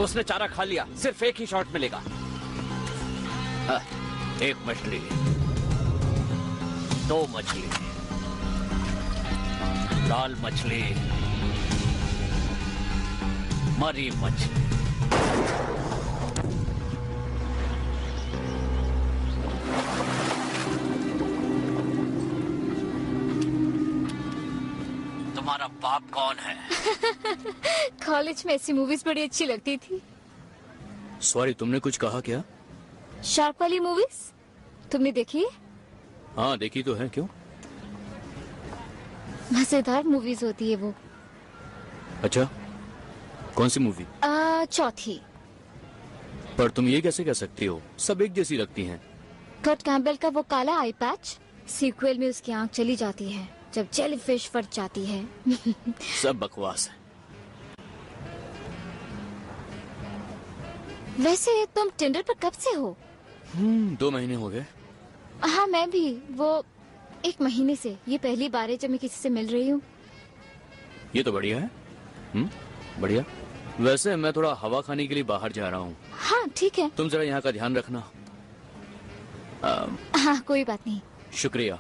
उसने चारा खा लिया, सिर्फ एक ही शॉट मिलेगा। एक मछली, 2 मछली, लाल मछली, मरी मछली। तुम्हारा बाप कौन है? कॉलेज में ऐसी मूवीज बड़ी अच्छी लगती थी। सॉरी, तुमने कुछ कहा क्या? शार्क वाली मूवीज तुमने देखी है? हाँ देखी तो है। क्यों? मजेदार मूवीज होती है वो। अच्छा, कौन सी मूवी? चौथी। पर तुम ये कैसे कह सकती हो, सब एक जैसी लगती हैं। कर्ट कैम्पबेल का वो काला आई पैच, सीक्वल में उसकी आंख चली जाती है जब जेलीफिश फट जाती है। सब बकवास है। वैसे तुम टिंडर पर कब से हो? 2 महीने हो गए। हाँ मैं भी, वो 1 महीने से। ये पहली बार है जब मैं किसी से मिल रही हूँ। ये तो बढ़िया है। बढ़िया। वैसे मैं थोड़ा हवा खाने के लिए बाहर जा रहा हूँ। हाँ ठीक है। तुम जरा यहाँ का ध्यान रखना। हाँ कोई बात नहीं। शुक्रिया।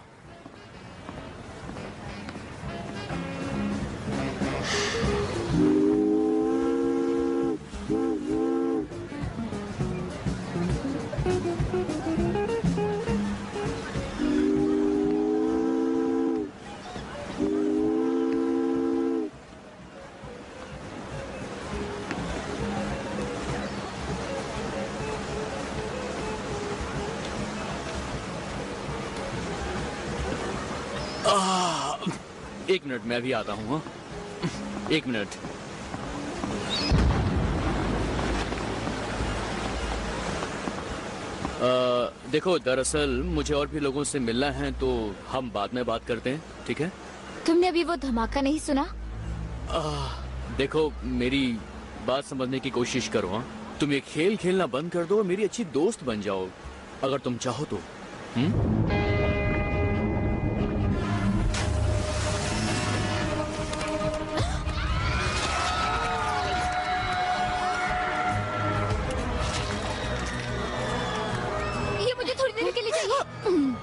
एक मिनट, मैं भी आता हूँ। 1 मिनट। देखो, दरअसल मुझे और भी लोगों से मिलना है, तो हम बाद में बात करते हैं, ठीक है? तुमने अभी वो धमाका नहीं सुना? देखो, मेरी बात समझने की कोशिश करो। हाँ, तुम ये खेल खेलना बंद कर दो और मेरी अच्छी दोस्त बन जाओ, अगर तुम चाहो तो। ये मुझे थोड़ी देर के लिए चाहिए।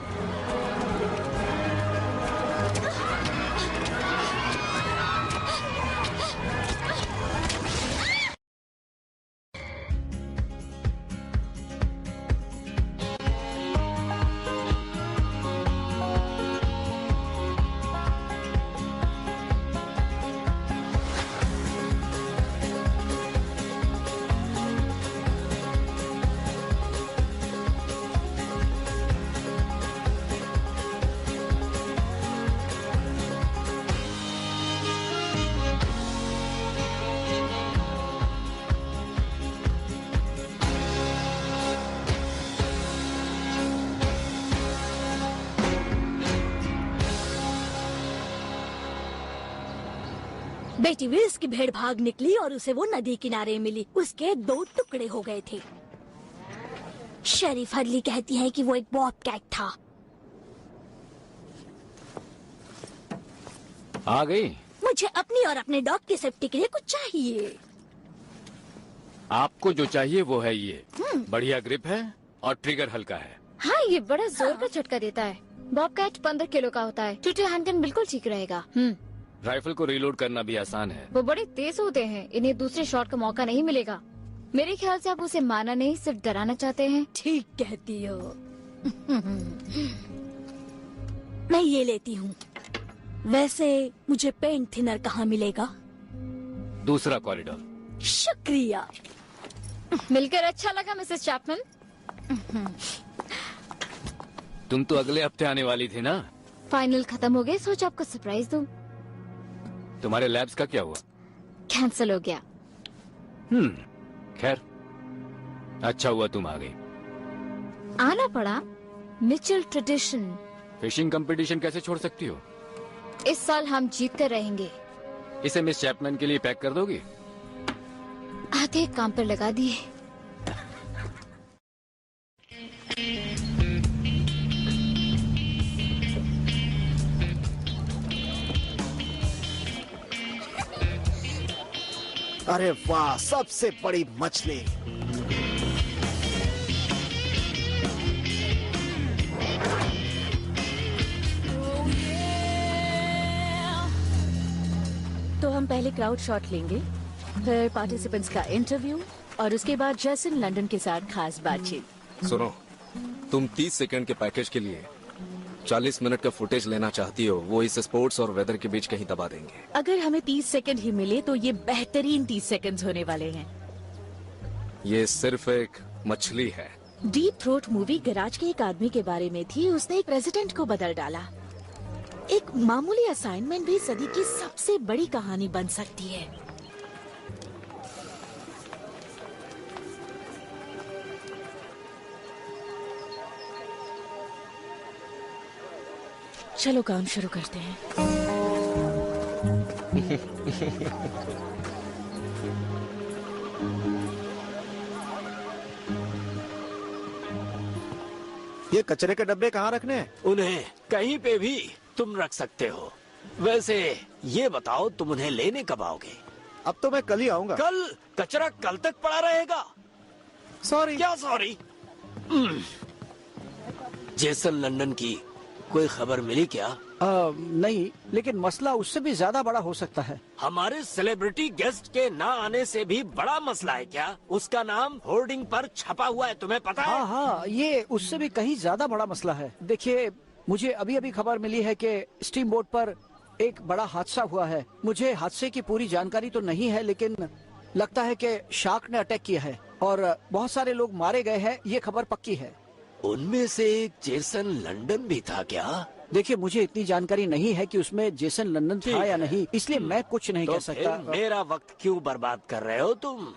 बेटी विल्स की भेड़ भाग निकली और उसे वो नदी किनारे मिली। उसके 2 टुकड़े हो गए थे। शेरिफ हडली कहती है कि वो एक बॉबकैट था। आ गई? मुझे अपनी और अपने डॉग की सेफ्टी के लिए कुछ चाहिए। आपको जो चाहिए वो है ये। बढ़िया ग्रिप है और ट्रिगर हल्का है। हाँ ये बड़ा जोर का झटका देता है। बॉबकैट 15 किलो का होता है। टूटे हैंडगन बिल्कुल ठीक रहेगा। राइफल को रीलोड करना भी आसान है। वो बड़े तेज होते हैं, इन्हें दूसरे शॉट का मौका नहीं मिलेगा। मेरे ख्याल से आप उसे मारना नहीं, सिर्फ डराना चाहते हैं। ठीक कहती हो। मैं ये लेती हूँ। वैसे मुझे पेंट थिनर कहाँ मिलेगा? दूसरा कॉरिडोर। शुक्रिया। मिलकर अच्छा लगा मिसेस चैपमैन। तुम तो अगले हफ्ते आने वाली थी ना? फाइनल खत्म हो गए, सोच आपको सरप्राइज दूं। तुम्हारे लैब्स का क्या हुआ? कैंसिल हो गया। खैर, अच्छा हुआ तुम आ गई। आना पड़ा। Mitchell tradition. फिशिंग कंपटीशन कैसे छोड़ सकती हो? इस साल हम जीतते रहेंगे। इसे मिस चैपमैन के लिए पैक कर दोगी? आधे काम पर लगा दिए। अरे वाह, सबसे बड़ी मछली। तो हम पहले क्राउड शॉट लेंगे, फिर पार्टिसिपेंट्स का इंटरव्यू और उसके बाद जेसन लंदन के साथ खास बातचीत। सुनो, तुम 30 सेकंड के पैकेज के लिए 40 मिनट का फुटेज लेना चाहती हो, वो इस स्पोर्ट्स और वेदर के बीच कहीं दबा देंगे। अगर हमें 30 सेकंड ही मिले तो ये बेहतरीन 30 सेकंड्स होने वाले हैं। ये सिर्फ एक मछली है। डीप थ्रोट मूवी गैराज के एक आदमी के बारे में थी, उसने एक प्रेसिडेंट को बदल डाला। एक मामूली असाइनमेंट भी सदी की सबसे बड़ी कहानी बन सकती है। चलो काम शुरू करते हैं। ये कचरे के डब्बे कहाँ रखने हैं? उन्हें कहीं पे भी तुम रख सकते हो। वैसे ये बताओ, तुम उन्हें लेने कब आओगे? अब तो मैं कल ही आऊंगा। कल? कचरा कल तक पड़ा रहेगा? सॉरी। क्या सॉरी? जेसन लंदन की कोई खबर मिली क्या? नहीं, लेकिन मसला उससे भी ज्यादा बड़ा हो सकता है। हमारे सेलिब्रिटी गेस्ट के ना आने से भी बड़ा मसला है क्या? उसका नाम होर्डिंग पर छपा हुआ है, तुम्हें पता है? हाँ, ये उससे भी कहीं ज्यादा बड़ा मसला है। देखिए, मुझे अभी अभी खबर मिली है कि स्टीम बोट पर एक बड़ा हादसा हुआ है। मुझे हादसे की पूरी जानकारी तो नहीं है, लेकिन लगता है कि शार्क ने अटैक किया है और बहुत सारे लोग मारे गए हैं। ये खबर पक्की है। उनमें से एक जेसन लंदन भी था क्या? देखिए, मुझे इतनी जानकारी नहीं है कि उसमें जेसन लंदन था या नहीं, इसलिए मैं कुछ नहीं तो कह सकता। फिर मेरा वक्त क्यों बर्बाद कर रहे हो तुम?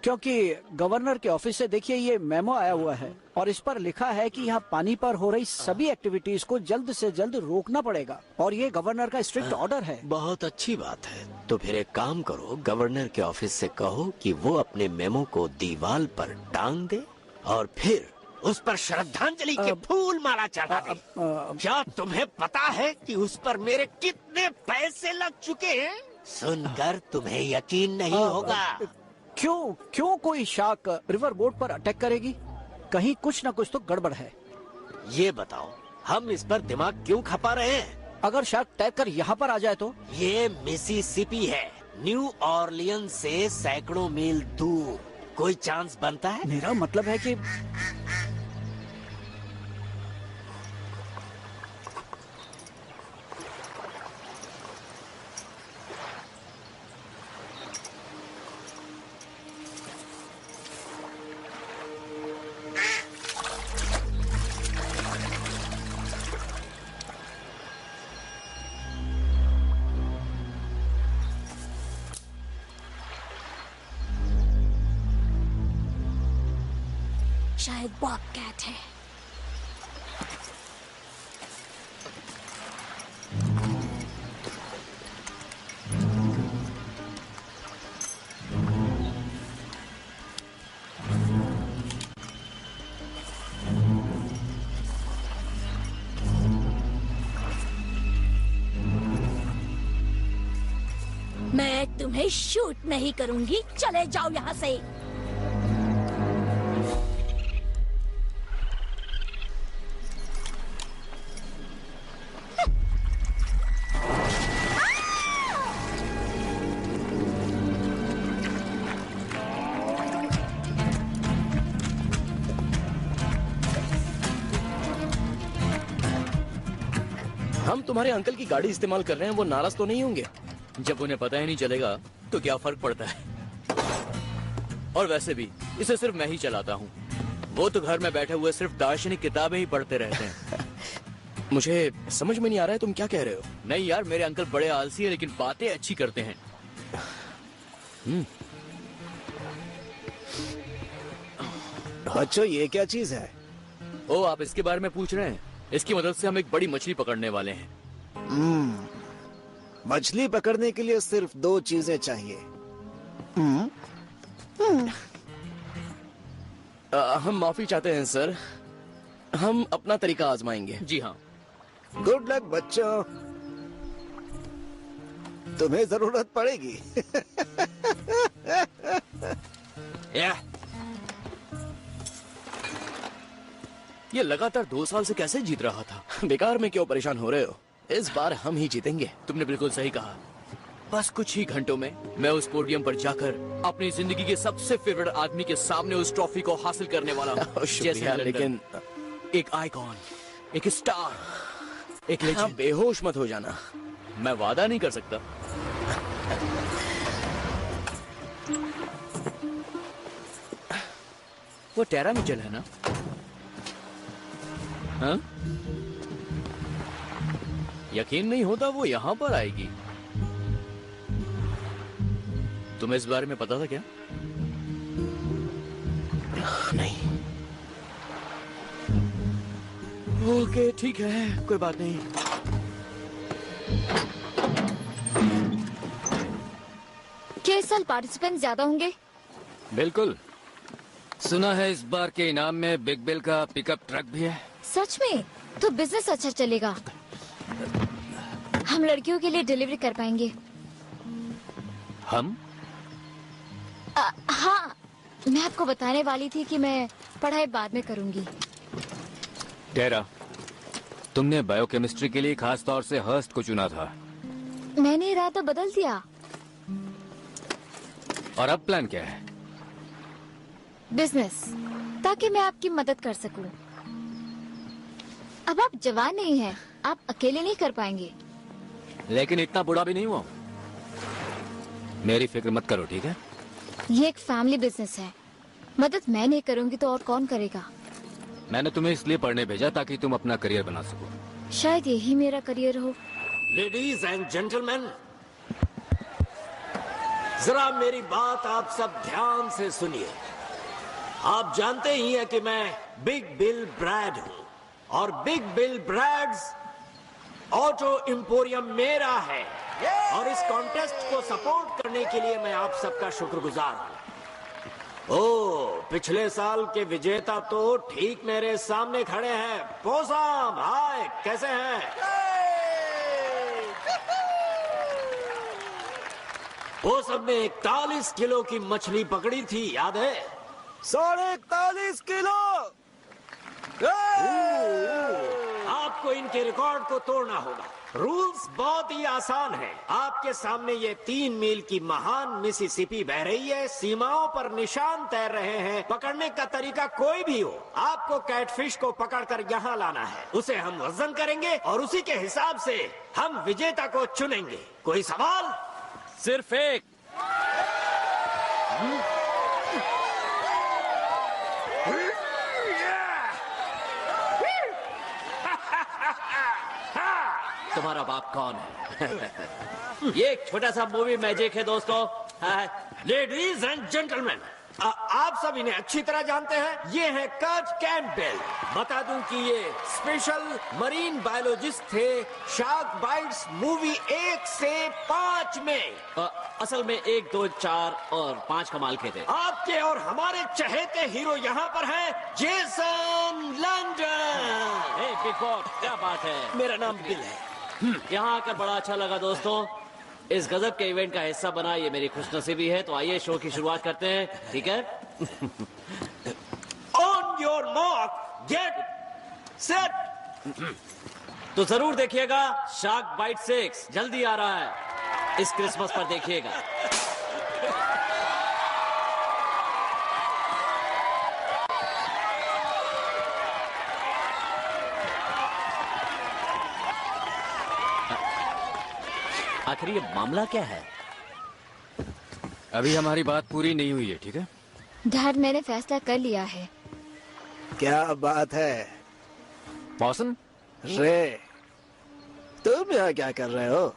क्योंकि गवर्नर के ऑफिस से देखिए ये मेमो आया हुआ है और इस पर लिखा है कि यहाँ पानी पर हो रही सभी एक्टिविटीज को जल्द से जल्द रोकना पड़ेगा और ये गवर्नर का स्ट्रिक्ट ऑर्डर है। बहुत अच्छी बात है। तो फिर एक काम करो, गवर्नर के ऑफिस से कहो कि वो अपने मेमो को दीवार पर टांग दे और फिर उस पर श्रद्धांजलि के फूल माला चढ़ा दे। क्या तुम्हें पता है कि उस पर मेरे कितने पैसे लग चुके हैं? सुनकर तुम्हें यकीन नहीं होगा। क्यों कोई शार्क रिवर बोट पर अटैक करेगी? कहीं कुछ न कुछ तो गड़बड़ है। ये बताओ, हम इस पर दिमाग क्यों खपा रहे हैं? अगर शार्क टैग कर यहाँ पर आ जाए तो? ये मिसिसिपी है, न्यू ऑरलियन से सैकड़ों मील दूर। कोई चांस बनता है? मेरा मतलब है कि शायद बॉबकैट है। मैं तुम्हें शूट नहीं करूंगी, चले जाओ यहाँ से। हम तुम्हारे अंकल की गाड़ी इस्तेमाल कर रहे हैं, वो नाराज तो नहीं होंगे? जब उन्हें पता ही नहीं चलेगा तो क्या फर्क पड़ता है। और वैसे भी इसे सिर्फ मैं ही चलाता हूँ, वो तो घर में बैठे हुए सिर्फ दार्शनिक किताबें ही पढ़ते रहते हैं। मुझे समझ में नहीं आ रहा है तुम क्या कह रहे हो। नहीं यार, मेरे अंकल बड़े आलसी है लेकिन बातें अच्छी करते हैं। बच्चों, ये क्या चीज है? ओ, आप इसके बारे में पूछ रहे हैं? इसकी मदद से हम एक बड़ी मछली पकड़ने वाले हैं। मछली पकड़ने के लिए सिर्फ 2 चीजें चाहिए। हम माफी चाहते हैं सर, हम अपना तरीका आजमाएंगे। जी हाँ। गुड लक बच्चों, तुम्हें जरूरत पड़ेगी। ये लगातार 2 साल से कैसे जीत रहा था? बेकार में क्यों परेशान हो रहे हो? इस बार हम ही जीतेंगे। तुमने बिल्कुल सही कहा। बस कुछ ही घंटों में मैं उस पोडियम पर जाकर अपनी जिंदगी के सबसे फेवरेट आदमी के सामने उस ट्रॉफी को हासिल करने वाला हूँ। शुक्रिया, लेकिन एक आइकॉन, एक स्टार, एक लेजेंड। बेहोश मत हो जाना, मैं वादा नहीं कर सकता। वो टेरा मिचेल है ना? हाँ? यकीन नहीं होता वो यहाँ पर आएगी। तुम्हें इस बारे में पता था क्या? नहीं। ओके, ठीक है, कोई बात नहीं। क्या इस साल पार्टिसिपेंट ज्यादा होंगे? बिल्कुल। सुना है इस बार के इनाम में बिग बिल का पिकअप ट्रक भी है। सच में? तो बिजनेस अच्छा चलेगा। हम लड़कियों के लिए डिलीवरी कर पाएंगे। हम? हाँ, मैं आपको बताने वाली थी कि मैं पढ़ाई बाद में करूंगी। टेरा, तुमने बायोकेमिस्ट्री के लिए खास तौर से हर्स्ट को चुना था। मैंने इरादा बदल दिया। और अब प्लान क्या है? बिजनेस, ताकि मैं आपकी मदद कर सकूं। अब आप जवान नहीं हैं, आप अकेले नहीं कर पाएंगे। लेकिन इतना बुढ़ा भी नहीं हुआ। मेरी फिक्र मत करो, ठीक है? ये एक फैमिली बिजनेस है। मदद मैं नहीं करूंगी तो और कौन करेगा? मैंने तुम्हें इसलिए पढ़ने भेजा ताकि तुम अपना करियर बना सको। शायद यही मेरा करियर हो। लेडीज एंड जेंटलमैन, जरा मेरी बात आप सब ध्यान से सुनिए। आप जानते ही हैं कि मैं बिग बिल ब्रैड हूं और big bill braids auto emporium मेरा है। और इस कॉन्टेस्ट को सपोर्ट करने के लिए मैं आप सबका शुक्रगुजार हूं। ओ, पिछले साल के विजेता तो ठीक मेरे सामने खड़े हैं। पोसम, हाय, कैसे हैं? पोसम ने 41 किलो की मछली पकड़ी थी, याद है? 41.5 किलो। आपको इनके रिकॉर्ड को तोड़ना होगा। रूल्स बहुत ही आसान है। आपके सामने ये 3 मील की महान मिसिसिपी बह रही है। सीमाओं पर निशान तैर रहे हैं। पकड़ने का तरीका कोई भी हो, आपको कैटफिश को पकड़कर यहाँ लाना है। उसे हम वजन करेंगे और उसी के हिसाब से हम विजेता को चुनेंगे। कोई सवाल? सिर्फ एक। तुम्हारा बाप कौन है? ये एक छोटा सा मूवी मैजिक है दोस्तों। लेडीज एंड जेंटलमैन, आप सब इन्हें अच्छी तरह जानते हैं। ये है कर्ट कैम्पबेल। बता दूं कि ये स्पेशल मरीन बायोलॉजिस्ट थे शार्क बाइट्स मूवी 1 से 5 में। असल में 1, 2, 4 और 5 कमाल के थे। आपके और हमारे चहेते हीरो यहाँ पर हैं, जेसन लंडन। बिग बॉस, क्या बात है? मेरा नाम बिल है। यहाँ आकर बड़ा अच्छा लगा दोस्तों। इस गजब के इवेंट का हिस्सा बना ये मेरी खुशनसीबी है। तो आइए शो की शुरुआत करते हैं, ठीक है? On your mark, get set. तो जरूर देखिएगा शार्क बाइट 6 जल्दी आ रहा है। इस क्रिसमस पर देखिएगा। आखिर ये मामला क्या है? अभी हमारी बात पूरी नहीं हुई है, ठीक है? डैड, मैंने फैसला कर लिया है। क्या बात है? पॉसम, रे, तुम यहाँ क्या कर रहे हो?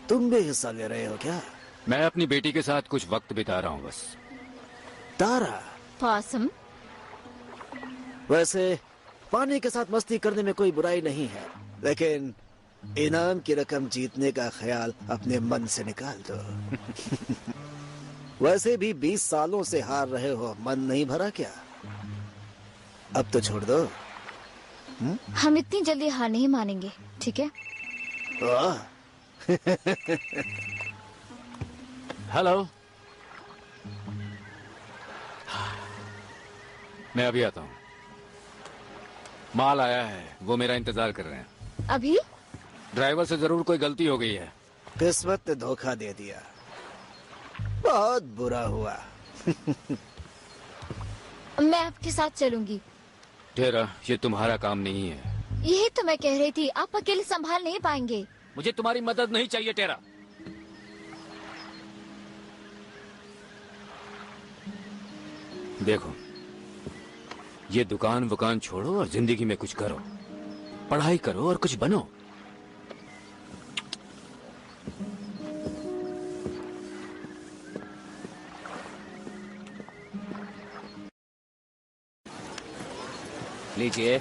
तुम भी हिस्सा ले रहे हो क्या? मैं अपनी बेटी के साथ कुछ वक्त बिता रहा हूँ बस। तारा, पॉसम, वैसे पानी के साथ मस्ती करने में कोई बुराई नहीं है, लेकिन इनाम की रकम जीतने का ख्याल अपने मन से निकाल दो। वैसे भी 20 सालों से हार रहे हो, मन नहीं भरा क्या? अब तो छोड़ दो। हम इतनी जल्दी हार नहीं मानेंगे, ठीक है? वाह। हेलो। मैं अभी आता हूँ। माल आया है, वो मेरा इंतजार कर रहे हैं। अभी? ड्राइवर से जरूर कोई गलती हो गई है। किस्मत ने धोखा दे दिया, बहुत बुरा हुआ। मैं आपके साथ चलूंगी। तेरा ये तुम्हारा काम नहीं है। यही तो मैं कह रही थी, आप अकेले संभाल नहीं पाएंगे। मुझे तुम्हारी मदद नहीं चाहिए टेरा। देखो, ये दुकान वुकान छोड़ो और जिंदगी में कुछ करो। पढ़ाई करो और कुछ बनो। लीजिए।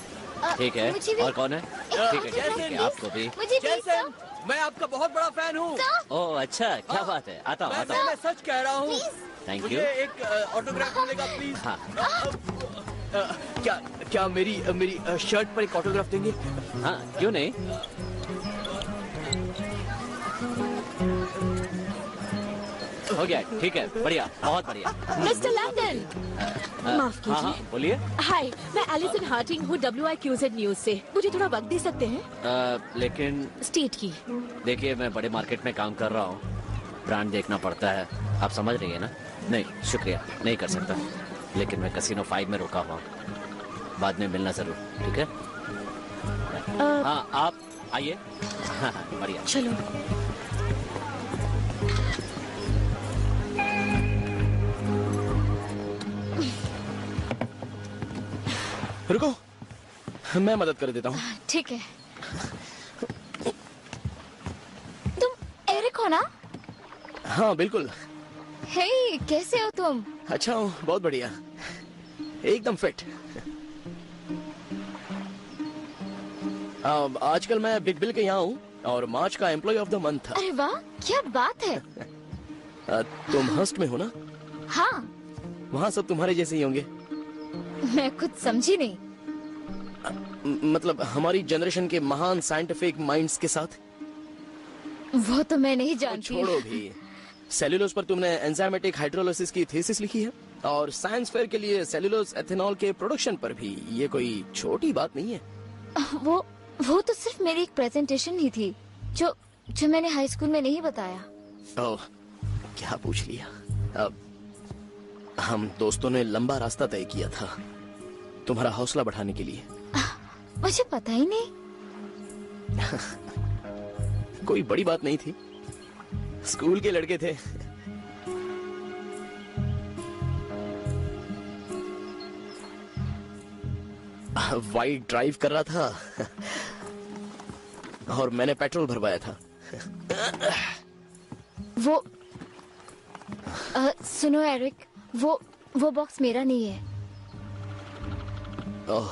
ठीक है। मुझे भी- और कौन है? ठीक है, ठीक है, आपको भी। मुझे भी जैसन, मैं आपका बहुत बड़ा फैन हूँ। ओह अच्छा, क्या बात है। आता हूँ, आता हूँ। मैं सच कह रहा हूँ। थैंक मुझे यू। एक ऑटोग्राफ मिलेगा प्लीज। हाँ। क्या क्या मेरी शर्ट पर एक ऑटोग्राफ देंगे? हाँ, क्यों नहीं। हो गया, ठीक है, बढ़िया, बहुत बढ़िया। मिस्टर लैंडन, माफ हाँ हाँ, कीजिए। बोलिए। हाय, मैं एलिसन हार्टिंग हूँ WIQZ न्यूज से। मुझे थोड़ा वक्त दे सकते हैं? लेकिन स्टेट की। देखिए, मैं बड़े मार्केट में काम कर रहा हूँ, ब्रांड देखना पड़ता है। आप समझ रही है ना? नहीं, शुक्रिया, नहीं कर सकता। लेकिन मैं कैसीनो 5 में रुका हुआ हूँ। बाद में मिलना जरूर, ठीक है? हाँ, आप आइए। हाँ, बढ़िया। चलो। रुको, मैं मदद कर देता हूँ। ठीक है। तुम एरिक हो ना? हाँ बिल्कुल। हे, कैसे हो तुम? अच्छा हूँ, बहुत बढ़िया, एकदम फिट। आजकल मैं बिग बिल के यहाँ हूँ और मार्च का एम्प्लॉय ऑफ द मंथ था। अरे वाह, क्या बात है। तुम हस्ट में हो ना? हाँ, वहाँ सब तुम्हारे जैसे ही होंगे। मैं कुछ समझी नहीं। मतलब हमारी जनरेशन के महान साइंटिफिक माइंड्स के साथ। वो तो मैं नहीं वो जानती। छोड़ो भी। सेल्यूलोज पर तुमने एंजाइमेटिक हाइड्रोलाइसिस की थीसिस लिखी है और साइंस फेयर के लिए सेल्यूलोज एथेनॉल के प्रोडक्शन पर भी। ये कोई छोटी बात नहीं है। वो तो सिर्फ मेरी एक प्रेजेंटेशन ही थी जो मैंने हाई स्कूल में नहीं बताया। ओह, क्या पूछ लिया। अब हम दोस्तों ने लंबा रास्ता तय किया था तुम्हारा हौसला बढ़ाने के लिए। मुझे पता ही नहीं। कोई बड़ी बात नहीं थी, स्कूल के लड़के थे। वाइट ड्राइव कर रहा था और मैंने पेट्रोल भरवाया था। वो सुनो एरिक, वो बॉक्स मेरा नहीं है। Oh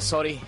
sorry.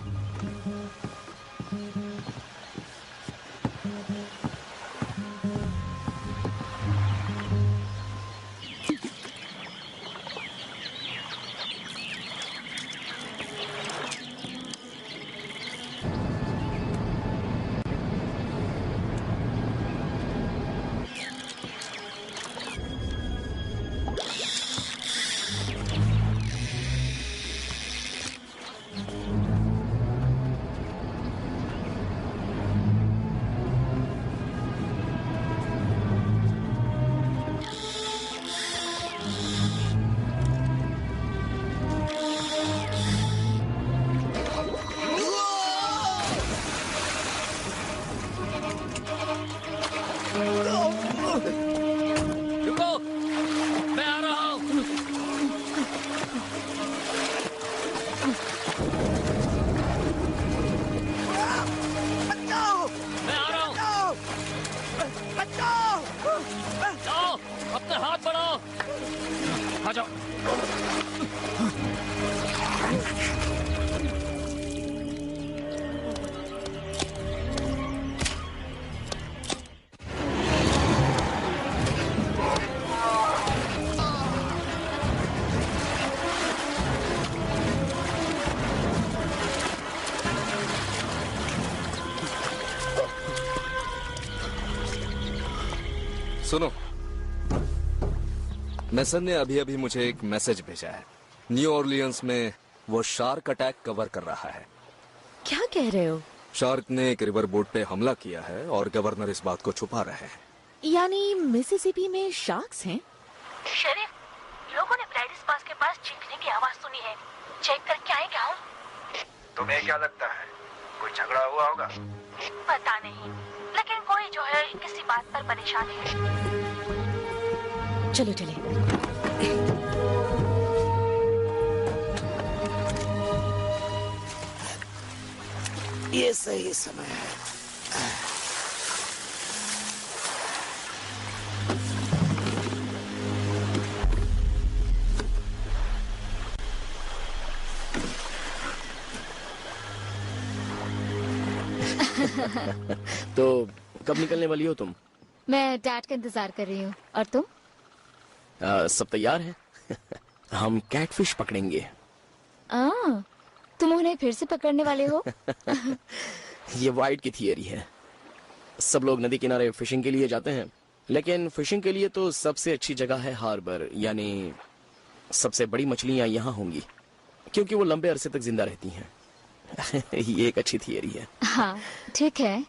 रुको, मैं आ रहा हूँ। मैं आ रहा हूँ। जाओ, अपने हाथ बढ़ाओ। आ जाओ। सुनो, मेसन ने अभी अभी मुझे एक मैसेज भेजा है। न्यू ऑरलियंस में वो शार्क अटैक कवर कर रहा है। क्या कह रहे हो? शार्क ने एक रिवर बोट पे हमला किया है और गवर्नर इस बात को छुपा रहे हैं। यानी मिसिसिपी में शार्क्स हैं? शरीफ, लोगों ने ब्राइडिस पास के पास चीखने की आवाज सुनी है। चेक करके आए क्या? तुम्हें क्या लगता है, कोई झगड़ा हुआ होगा? पता नहीं, लेकिन कोई जो है किसी बात पर परेशान है। चलो चले। ये सही समय है। तो कब निकलने वाली हो तुम? मैं डैड का इंतजार कर रही हूँ। और तुम? सब तैयार है। हम कैटफिश पकड़ेंगे। तुम उन्हें फिर से पकड़ने वाले हो? ये वाइट की थियरी है। सब लोग नदी किनारे फिशिंग के लिए जाते हैं, लेकिन फिशिंग के लिए तो सबसे अच्छी जगह है हार्बर, यानी सबसे बड़ी मछलियां यहाँ होंगी, क्योंकि वो लंबे अरसे तक जिंदा रहती हैं। ये एक अच्छी थियरी है। हाँ, ठीक है।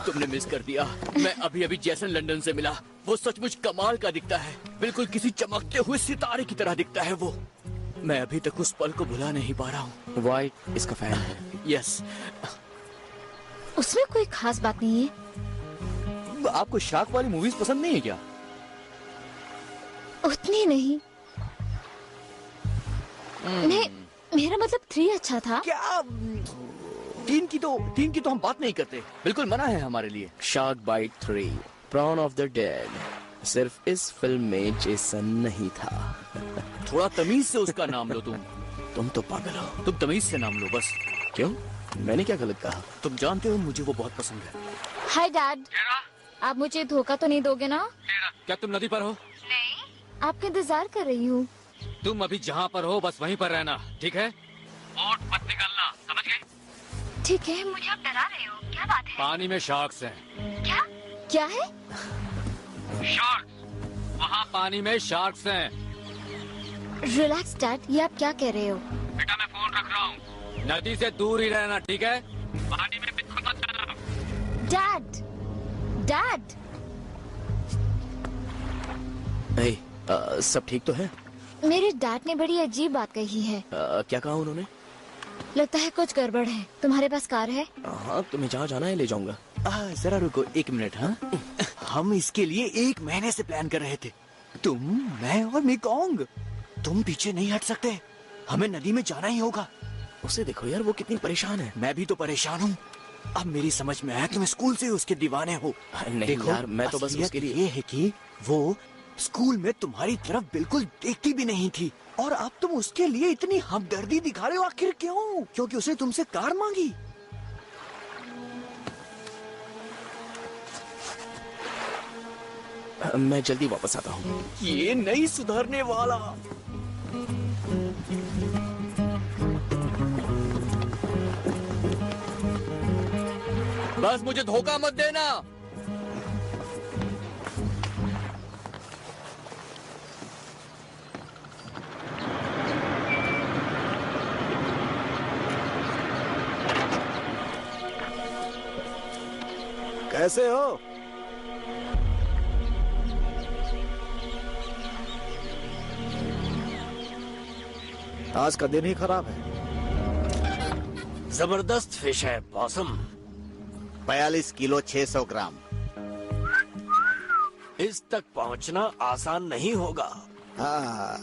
तुमने मिस कर दिया। मैं अभी अभी जैसन लंदन से मिला। वो सचमुच कमाल का दिखता है, बिल्कुल किसी चमकते हुए सितारे की तरह दिखता है वो। मैं अभी तक उस पल को भुला नहीं पा रहा हूँ। वाइट इसका फैन है। यस। उसमें कोई खास बात नहीं है। आपको शार्क वाली मूवीज पसंद नहीं है क्या? उतनी नहीं। नहीं, मेरा मतलब 3 अच्छा था। क्या? 3 की तो हम बात नहीं करते, बिल्कुल मना है हमारे लिए। Shark bite 3, prawn of the dead. सिर्फ इस फिल्म में जेसन नहीं था। थोड़ा तमीज से उसका नाम लो। तुम तो पागल हो। तुम तमीज से नाम लो बस। क्यों? मैंने क्या गलत कहा? तुम जानते हो मुझे वो बहुत पसंद है। हाय डैड, आप मुझे धोखा तो नहीं दोगे ना? क्या तुम नदी पर हो? नहीं, आपका इंतजार कर रही हूँ। तुम अभी जहाँ पर हो बस वहीं पर रहना, ठीक है? बोट मत निकलना, समझ गए? ठीक है। मुझे आप डरा रहे हो, क्या बात है? पानी में शार्क्स हैं। क्या है? शार्क्स, वहाँ पानी में शार्क्स हैं। रिलैक्स डैड, ये आप क्या कह रहे हो? बेटा मैं फोन रख रहा हूँ। नदी से दूर ही रहना, ठीक है? पानी में बिल्कुल मत जाना। Dad, dad. सब ठीक तो है? मेरे डैड ने बड़ी अजीब बात कही है। क्या कहा उन्होंने? लगता है कुछ गड़बड़ है। तुम्हारे पास कार है? हाँ, तुम्हें जहाँ जाना है ले जाऊंगा। जरा रुको 1 मिनट। हाँ, हम इसके लिए 1 महीने से प्लान कर रहे थे। तुम, मैं और मेकॉन्ग। तुम पीछे नहीं हट सकते, हमें नदी में जाना ही होगा। उसे देखो यार, वो कितनी परेशान है। मैं भी तो परेशान हूँ। अब मेरी समझ में आया, तुम स्कूल से उसके दीवाने हो। नहीं देखो यार, मैं तो बस उसके लिए। ये है कि वो स्कूल में तुम्हारी तरफ बिल्कुल देखती भी नहीं थी, और अब तुम उसके लिए इतनी हमदर्दी दिखा रहे हो। आखिर क्यों? क्योंकि उसने तुमसे कार मांगी। मैं जल्दी वापस आता हूँ। ये नहीं सुधरने वाला। बस मुझे धोखा मत देना। कैसे हो? आज का दिन ही खराब है। जबरदस्त फिश है पॉसम। 42 किलो 600 ग्राम। इस तक पहुंचना आसान नहीं होगा। हाँ,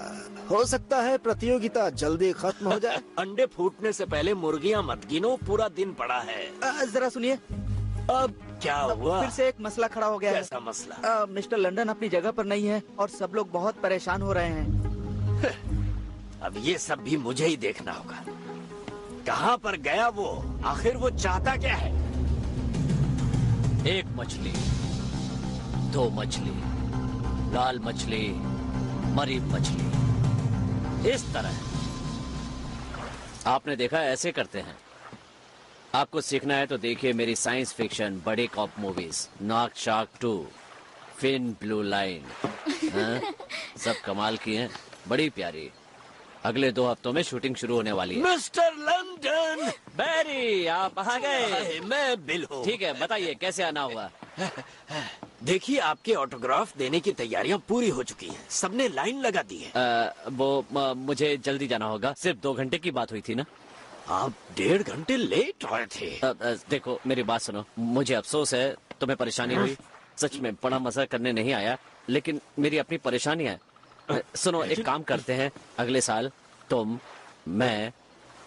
हो सकता है प्रतियोगिता जल्दी खत्म हो जाए। अंडे फूटने से पहले मुर्गियां मत गिनो, पूरा दिन पड़ा है। जरा सुनिए। अब क्या हुआ? फिर से एक मसला खड़ा हो गया है। कैसा मसला? मिस्टर लंदन अपनी जगह पर नहीं है और सब लोग बहुत परेशान हो रहे हैं। अब ये सब भी मुझे ही देखना होगा। कहाँ पर गया वो? आखिर वो चाहता क्या है? 1 मछली, 2 मछली, लाल मछली, मरी मछली, इस तरह। आपने देखा ऐसे करते हैं। आपको सीखना है तो देखिए मेरी साइंस फिक्शन बड़े cop movies, nark shark 2, fin blue line. हाँ? सब कमाल की हैं, बड़ी प्यारी। अगले 2 हफ्तों में शूटिंग शुरू होने वाली है। मिस्टर लंदन, बैरी, आप आ गए। मैं बिल हूँ। ठीक है, बताइए कैसे आना हुआ। देखिए, आपके ऑटोग्राफ देने की तैयारियां पूरी हो चुकी हैं। सबने लाइन लगा दी है। मुझे जल्दी जाना होगा, सिर्फ 2 घंटे की बात हुई थी ना। आप 1.5 घंटे लेट आए थे। देखो मेरी बात सुनो, मुझे अफसोस है तुम्हें परेशानी हुई। सच में बड़ा मजा करने नहीं आया, लेकिन मेरी अपनी परेशानी है। सुनो, एक काम करते हैं, अगले साल तुम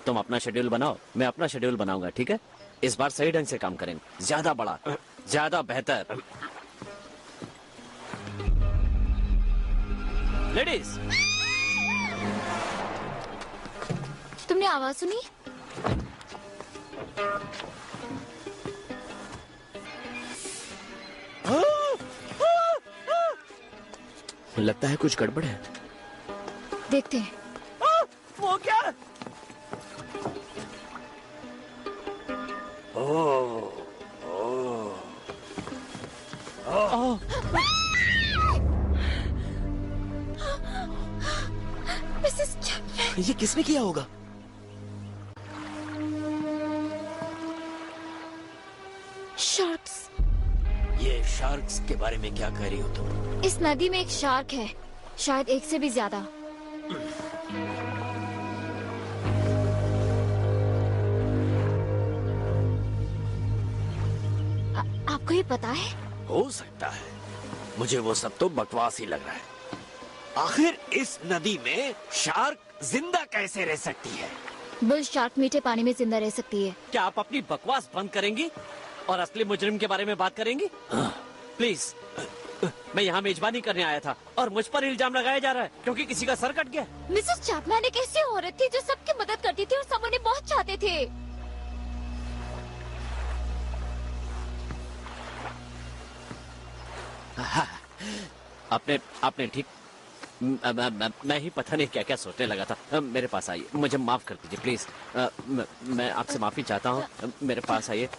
अपना शेड्यूल बनाओ, मैं अपना शेड्यूल बनाऊंगा, ठीक है? इस बार सही ढंग से काम करेंगे, ज्यादा बड़ा, ज्यादा बेहतर। लेडीज, तुमने आवाज सुनी? लगता है कुछ गड़बड़ है। देखते हैं। वो क्या? Mrs Chapman. ये किसने किया होगा? शार्क्स। ये शार्क्स के बारे में क्या कह रही हो तुम? इस नदी में एक शार्क है, शायद एक से भी ज्यादा। आपको ये पता है? हो सकता है, मुझे वो सब तो बकवास ही लग रहा है। आखिर इस नदी में शार्क जिंदा कैसे रह सकती है? बुल शार्क मीठे पानी में जिंदा रह सकती है। क्या आप अपनी बकवास बंद करेंगी और असली मुजरिम के बारे में बात करेंगी? प्लीज, मैं यहाँ मेजबानी करने आया था और मुझ पर इल्जाम लगाया जा रहा है क्योंकि किसी का सर कट गया। मिसेस चैपमैन एक ऐसी औरत थी जो सबकी मदद करती थी और सब उन्हें बहुत चाहते थे। आपने ठीक, मैं ही पता नहीं क्या क्या सोचने लगा था। मेरे पास आइए, मुझे माफ कर दीजिए प्लीज। मैं आपसे माफी चाहता हूँ, मेरे पास आइए।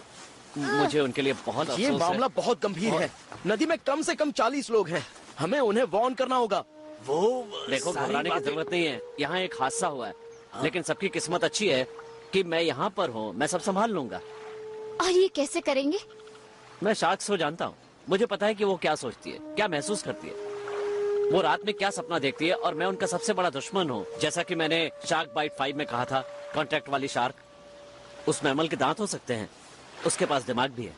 मुझे उनके लिए बहुत अफसोस ये है। मामला बहुत गंभीर है। नदी में कम से कम 40 लोग हैं। हमें उन्हें वार्न करना होगा। वो देखो, घबराने की जरूरत नहीं है, यहाँ एक हादसा हुआ है, लेकिन सबकी किस्मत अच्छी है कि मैं यहाँ पर हूँ, मैं सब संभाल लूंगा। और ये कैसे करेंगे? मैं शार्क्स को जानता हूँ, मुझे पता है कि वो क्या सोचती है, क्या महसूस करती है, वो रात में क्या सपना देखती है, और मैं उनका सबसे बड़ा दुश्मन हूँ। जैसा कि मैंने शार्क बाइट 5 में कहा था, कॉन्ट्रैक्ट वाली शार्क, उस मैमल के दांत हो सकते हैं, उसके पास दिमाग भी है।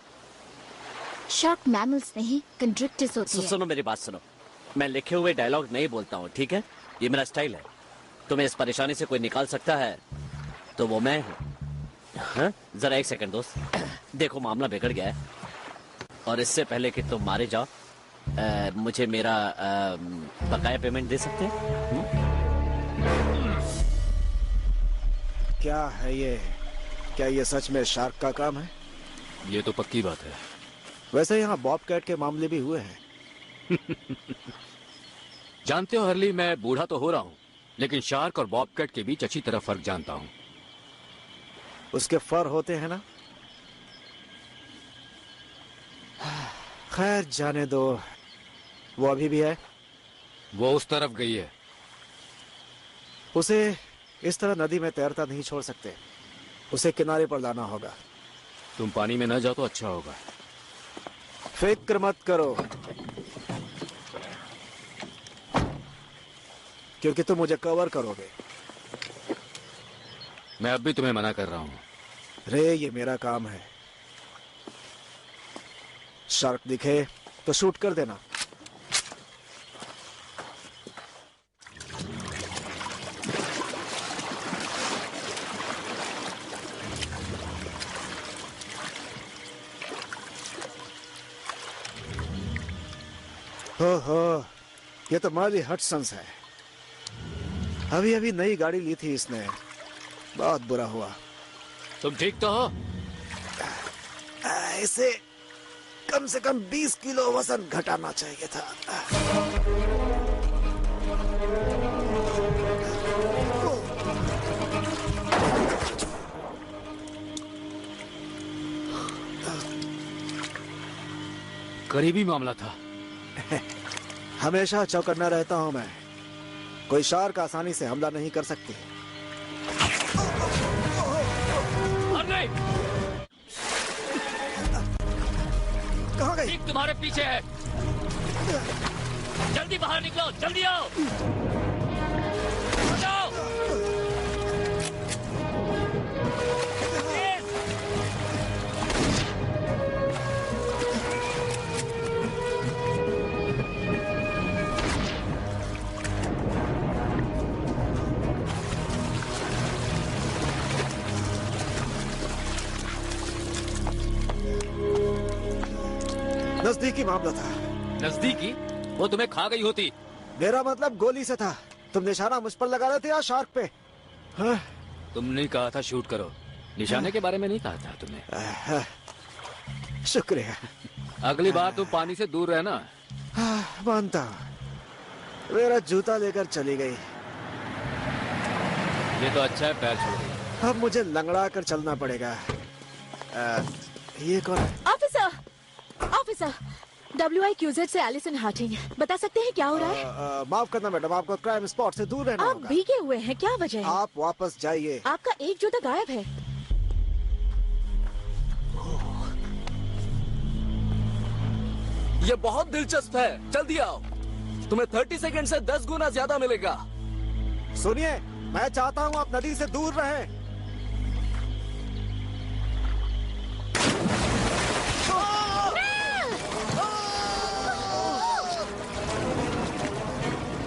शार्क मैमल्स नहीं, कंट्रैक्टिस होती है। सुनो मेरी बात सुनो, मैं लिखे हुए डायलॉग नहीं बोलता हूँ, ठीक है? ये मेरा स्टाइल है। तुम्हें इस परेशानी से कोई निकाल सकता है तो वो मैं हूँ। हाँ? जरा एक सेकंड दोस्त, देखो मामला बिगड़ गया है, और इससे पहले कि तुम मारे जाओ, मुझे मेरा बकाया पेमेंट दे सकते हैं? क्या है ये? क्या ये सच में शार्क का काम है? ये तो पक्की बात है। वैसे यहाँ बॉब कैट के मामले भी हुए हैं। जानते हो हरली, मैं बूढ़ा तो हो रहा हूँ, लेकिन शार्क और बॉब कैट के बीच अच्छी तरह फर्क जानता हूँ। उसके फर होते हैं ना? खैर जाने दो, वो अभी भी है। वो उस तरफ गई है। उसे इस तरह नदी में तैरता नहीं छोड़ सकते, उसे किनारे पर लाना होगा। तुम पानी में न जाओ तो अच्छा होगा। फिक्र मत करो, क्योंकि तुम मुझे कवर करोगे। मैं अब भी तुम्हें मना कर रहा हूँ। रे, ये मेरा काम है। शार्क दिखे तो शूट कर देना। हो, ये तो मार्ली हटसन्स है। अभी अभी नई गाड़ी ली थी इसने, बहुत बुरा हुआ। तुम ठीक तो हो? इसे कम से कम 20 किलो वजन घटाना चाहिए था। करीबी मामला था। हमेशा चौकन्ना रहता हूं मैं। कोई शार्क आसानी से हमला नहीं कर सकती। अरे कहाँ गई? ठीक तुम्हारे पीछे है। जल्दी बाहर निकलो, जल्दी आओ। जाओ। नजदीकी मामला था। नजदीकी? वो तुम्हें खा गई होती। मेरा मतलब गोली से था। तुम निशाना मुझ पर लगा रहे थे या शार्क पे? हाँ? तुमने कहा था शूट करो, निशाने के बारे में नहीं कहा था तुम्हें। शुक्रिया। अगली बार तुम पानी से दूर रहना। मानता हूं। मेरा जूता लेकर चली गई। ये तो अच्छा है, पैर छोड़ गई। अब मुझे लंगड़ा कर चलना पड़ेगा। ये कौन है? ऑफिसर, ऑफिसर, WIQZ से एलिसन हार्टिंग। बता सकते हैं क्या हो रहा है? माफ करना मैडम, आपको क्राइम स्पॉट से दूर रहना आप होगा। भीगे हुए हैं, क्या वजह है? आप वापस जाइए। आपका एक जूता गायब है। ये बहुत दिलचस्प है, जल्दी आओ। तुम्हें 30 सेकंड से 10 गुना ज्यादा मिलेगा। सुनिए, मैं चाहता हूँ आप नदी से दूर रहें।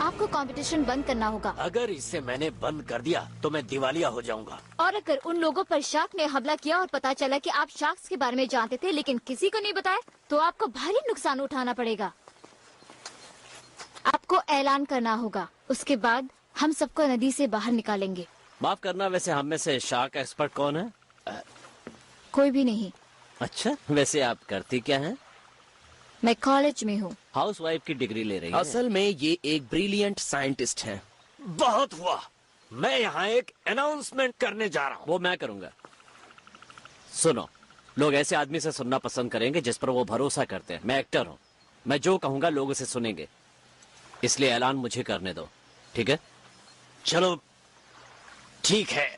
आपको कंपटीशन बंद करना होगा। अगर इसे मैंने बंद कर दिया तो मैं दिवालिया हो जाऊंगा। और अगर उन लोगों पर शार्क ने हमला किया और पता चला कि आप शार्क्स के बारे में जानते थे लेकिन किसी को नहीं बताया, तो आपको भारी नुकसान उठाना पड़ेगा। आपको ऐलान करना होगा, उसके बाद हम सबको नदी से बाहर निकालेंगे। माफ करना, वैसे हम में से शार्क एक्सपर्ट कौन है? कोई भी नहीं। अच्छा, वैसे आप करती क्या हैं? मैं कॉलेज में हूँ। हाउसवाइफ की डिग्री ले रही हैं। असल में ये एक ब्रिलियंट साइंटिस्ट हैं। बहुत हुआ, मैं यहाँ एक अनाउंसमेंट करने जा रहा हूँ। वो मैं करूंगा। सुनो, लोग ऐसे आदमी से सुनना पसंद करेंगे जिस पर वो भरोसा करते हैं। मैं एक्टर हूँ, मैं जो कहूंगा लोग उसे सुनेंगे, इसलिए ऐलान मुझे करने दो, ठीक है? चलो ठीक है,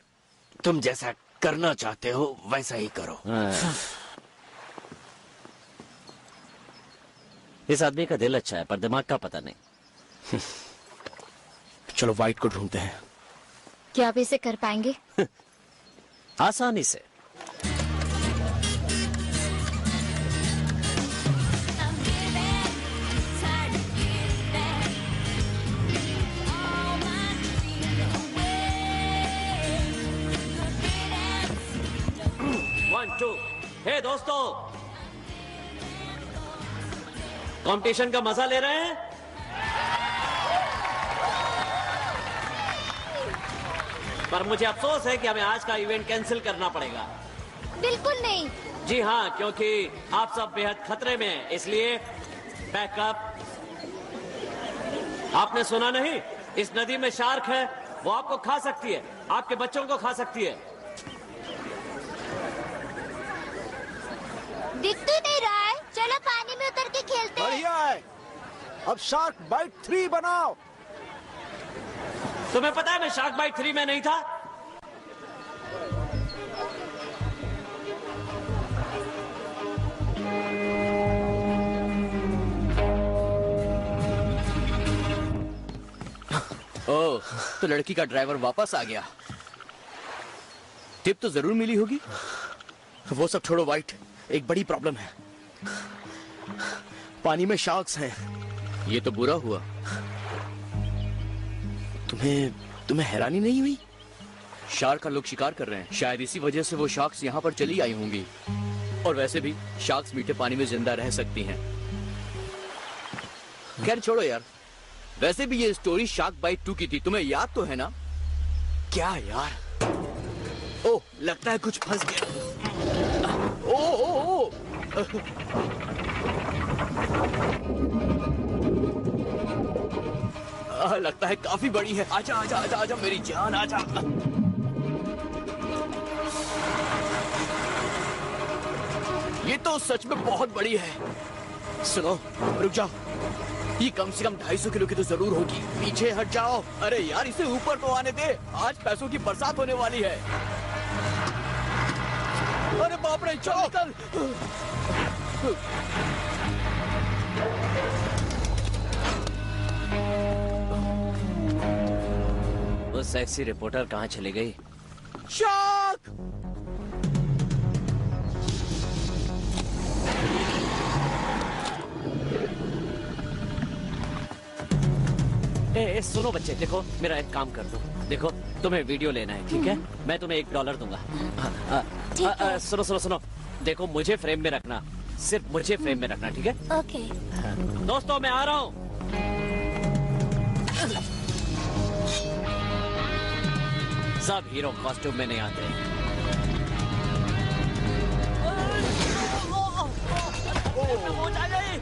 तुम जैसा करना चाहते हो वैसा ही करो। इस आदमी का दिल अच्छा है पर दिमाग का पता नहीं। चलो व्हाइट को ढूंढते हैं। क्या आप इसे कर पाएंगे? आसानी से। हे दोस्तों, कंपटीशन का मजा ले रहे हैं? पर मुझे अफसोस है कि हमें आज का इवेंट कैंसिल करना पड़ेगा। बिल्कुल नहीं। जी हाँ, क्योंकि आप सब बेहद खतरे में हैं, इसलिए बैकअप। आपने सुना नहीं? इस नदी में शार्क है, वो आपको खा सकती है, आपके बच्चों को खा सकती है। दिख तो नहीं रहा है, चलो पानी में उतर के खेलते हैं। बढ़िया है। अब शार्क बाइट 3 बनाओ। तुम्हें पता है मैं शार्क बाइट 3 में नहीं था। ओह, तो लड़की का ड्राइवर वापस आ गया। टिप तो जरूर मिली होगी। वो सब छोड़ो व्हाइट, एक बड़ी प्रॉब्लम है। पानी में शार्क्स हैं। ये तो बुरा हुआ। तुम्हें हैरानी नहीं हुई? शार्क का लोग शिकार कर रहे हैं, शायद इसी वजह से वो शार्क्स यहाँ पर चली आई होंगी। और वैसे भी शार्क्स मीठे पानी में जिंदा रह सकती हैं। खैर छोड़ो यार, वैसे भी ये स्टोरी शार्क बाइट 2 की थी, तुम्हें याद तो है ना? क्या यार? ओह, लगता है कुछ फंस गया। ओह, लगता है काफी बड़ी है। आजा आजा आजा आजा मेरी जान, आजा। ये तो सच में बहुत बड़ी है। सुनो, रुक जाओ। ये कम से कम 250 किलो की तो जरूर होगी। पीछे हट जाओ। अरे यार इसे ऊपर तो आने दे, आज पैसों की बरसात होने वाली है। अरे बाप रे, चल निकल। वो सेक्सी रिपोर्टर कहाँ चली गई? शार्क! ए, सुनो बच्चे, देखो मेरा एक काम कर दो। देखो तुम्हें वीडियो लेना है, ठीक है? मैं तुम्हें $1 दूंगा। सुनो सुनो सुनो, देखो मुझे फ्रेम में रखना, सिर्फ मुझे फ्रेम में रखना, ठीक है? ओके। दोस्तों मैं आ रहा हूँ। सब हीरो कॉस्ट्यूम में नहीं आते। वो जा गई।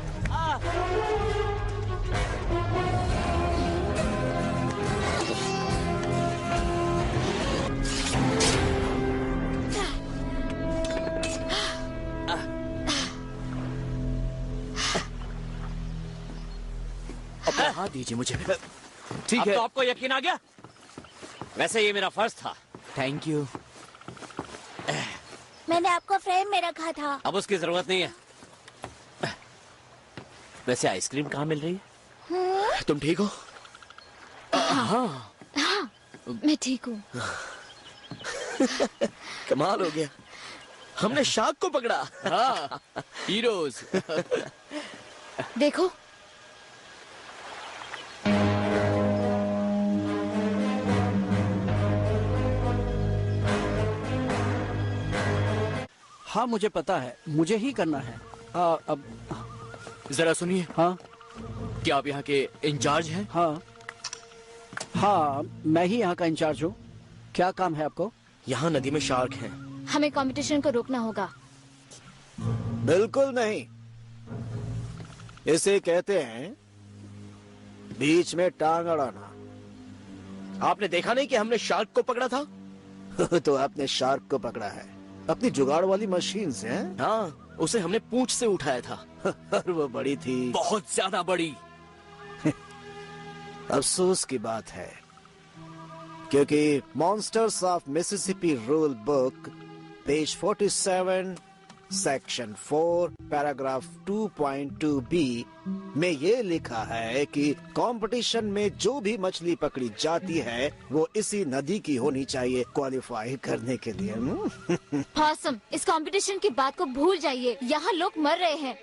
अपना हाथ दीजिए मुझे। ठीक अब है। तो आपको यकीन आ गया? वैसे ये मेरा फर्ज था। Thank you. मैंने आपको फ्रेम में रखा था। अब उसकी जरूरत नहीं है। वैसे आइसक्रीम कहाँ मिल रही है? तुम ठीक हो? हाँ, मैं ठीक हूँ। कमाल हो गया, हमने शार्क को पकड़ा। हाँ, हीरोज। देखो, हाँ मुझे पता है, मुझे ही करना है। अब जरा सुनिए। हाँ क्या आप यहाँ के इंचार्ज हैं? हाँ हाँ, मैं ही यहाँ का इंचार्ज हूँ। क्या काम है आपको? यहाँ नदी में शार्क हैं। हमें कंपटीशन को रोकना होगा। बिल्कुल नहीं, इसे कहते हैं बीच में टांग अड़ाना। आपने देखा नहीं कि हमने शार्क को पकड़ा था? तो आपने शार्क को पकड़ा है अपनी जुगाड़ वाली मशीन से, हैं? हाँ, उसे हमने पूंछ से उठाया था। और वो बड़ी थी, बहुत ज्यादा बड़ी। अफसोस की बात है क्योंकि monsters of Mississippi rule book page 47 section 4 paragraph 2.2b में ये लिखा है कि कंपटीशन में जो भी मछली पकड़ी जाती है वो इसी नदी की होनी चाहिए क्वालिफाई करने के लिए। ऑसम, इस कंपटीशन की बात को भूल जाइए। यहाँ लोग मर रहे हैं।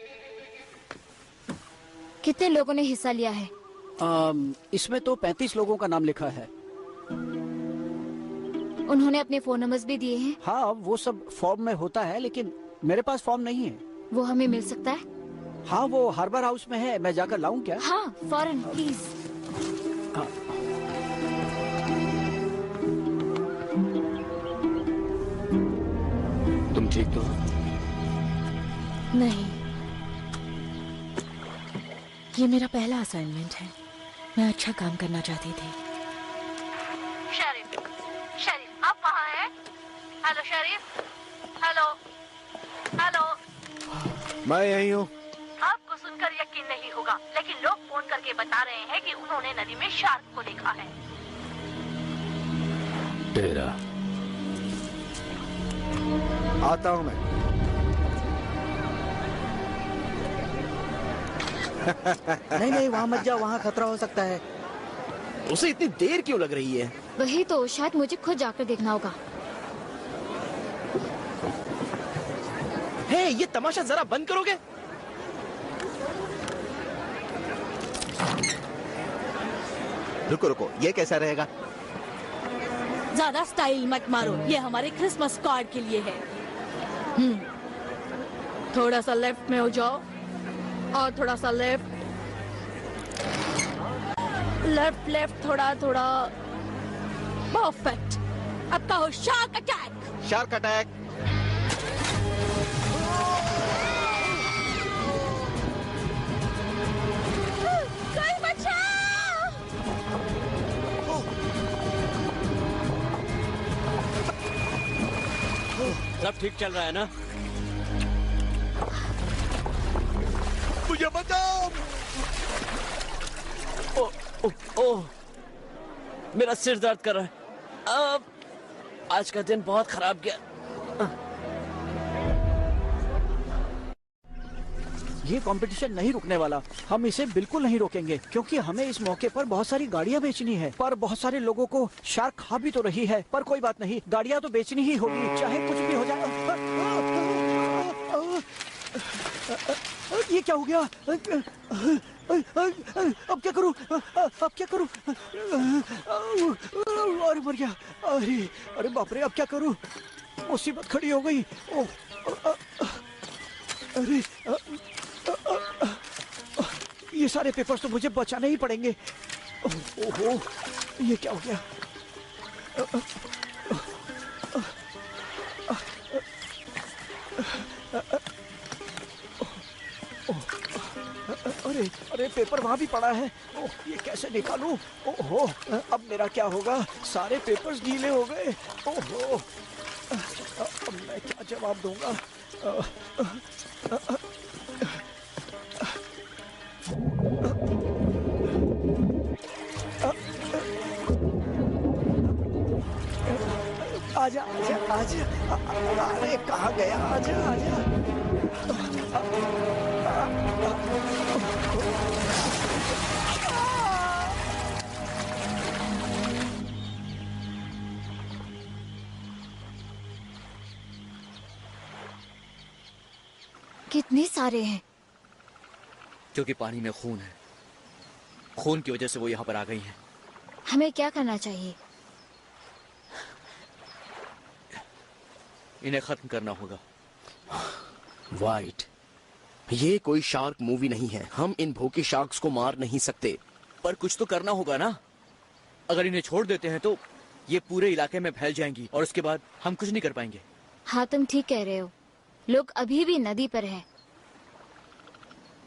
कितने लोगों ने हिस्सा लिया है? इसमें तो 35 लोगों का नाम लिखा है। उन्होंने अपने फोन नंबर्स भी दिए हैं। हाँ, वो सब फॉर्म में होता है, लेकिन मेरे पास फॉर्म नहीं है। वो हमें मिल सकता है? हाँ, वो हार्बर हाउस में है, मैं जाकर लाऊं क्या? हाँ, फौरन प्लीज। तुम ठीक तो? नहीं, ये मेरा पहला असाइनमेंट है। मैं अच्छा काम करना चाहती थी। शरीफ, शरीफ आप कहाँ हैं? हेलो शरीफ, हेलो हेलो। मैं यही हूँ। आपको सुनकर यकीन नहीं होगा, लेकिन लोग फोन करके बता रहे हैं कि उन्होंने नदी में शार्क को देखा है। तेरा आता हूँ मैं। नहीं नहीं, वहाँ मत जाओ, वहाँ खतरा हो सकता है। उसे इतनी देर क्यों लग रही है? वही तो, शायद मुझे खुद जाकर देखना होगा। हे, ये तमाशा जरा बंद करोगे? रुको रुको, ये कैसा रहेगा? ज्यादा स्टाइल मत मारो, ये हमारे क्रिसमस कार्ड के लिए है। थोड़ा सा लेफ्ट में हो जाओ और थोड़ा सा लेफ्ट लेफ्ट लेफ्ट, थोड़ा थोड़ा। परफेक्ट। अब कहो शार्क अटैक। Shark attack. कोई बचाओ! सब ठीक चल रहा है ना? मुझे बचाओ! ओह, मेरा सिर दर्द कर रहा है। अब आज का दिन बहुत खराब गया। ये कंपटीशन नहीं रुकने वाला। हम इसे बिल्कुल नहीं रोकेंगे क्योंकि हमें इस मौके पर बहुत सारी गाड़ियां बेचनी है। पर बहुत सारे लोगों को शार्क खा भी तो रही है। पर कोई बात नहीं, गाड़ियां तो बेचनी ही होगी, चाहे कुछ भी हो जाए। ये क्या हो गया? अब क्या करूं? अब क्या करूं? अरे मर गया। अरे बाप रे, अब क्या करूं? मुसीबत खड़ी हो गई। अरे ये सारे पेपर्स तो मुझे बचाने ही पड़ेंगे। ओहो, ये क्या हो गया? अरे पेपर वहां भी पड़ा है। ओह, ये कैसे निकालूं? ओहो, अब मेरा क्या होगा? सारे पेपर्स गीले हो गए। ओहो, अब मैं क्या जवाब दूंगा? आजा आजा आजा। अरे कहाँ गया? आजा आजा। कितने सारे हैं? क्योंकि पानी में खून है। खून की वजह से वो यहाँ पर आ गई हैं। हमें क्या करना चाहिए? इन्हें खत्म करना होगा। वाइट, ये कोई शार्क मूवी नहीं है। हम इन भूखे शार्क्स को मार नहीं सकते। पर कुछ तो करना होगा ना। अगर इन्हें छोड़ देते हैं तो ये पूरे इलाके में फैल जाएंगी और उसके बाद हम कुछ नहीं कर पाएंगे। हाँ, तुम ठीक कह रहे हो। लोग अभी भी नदी पर हैं।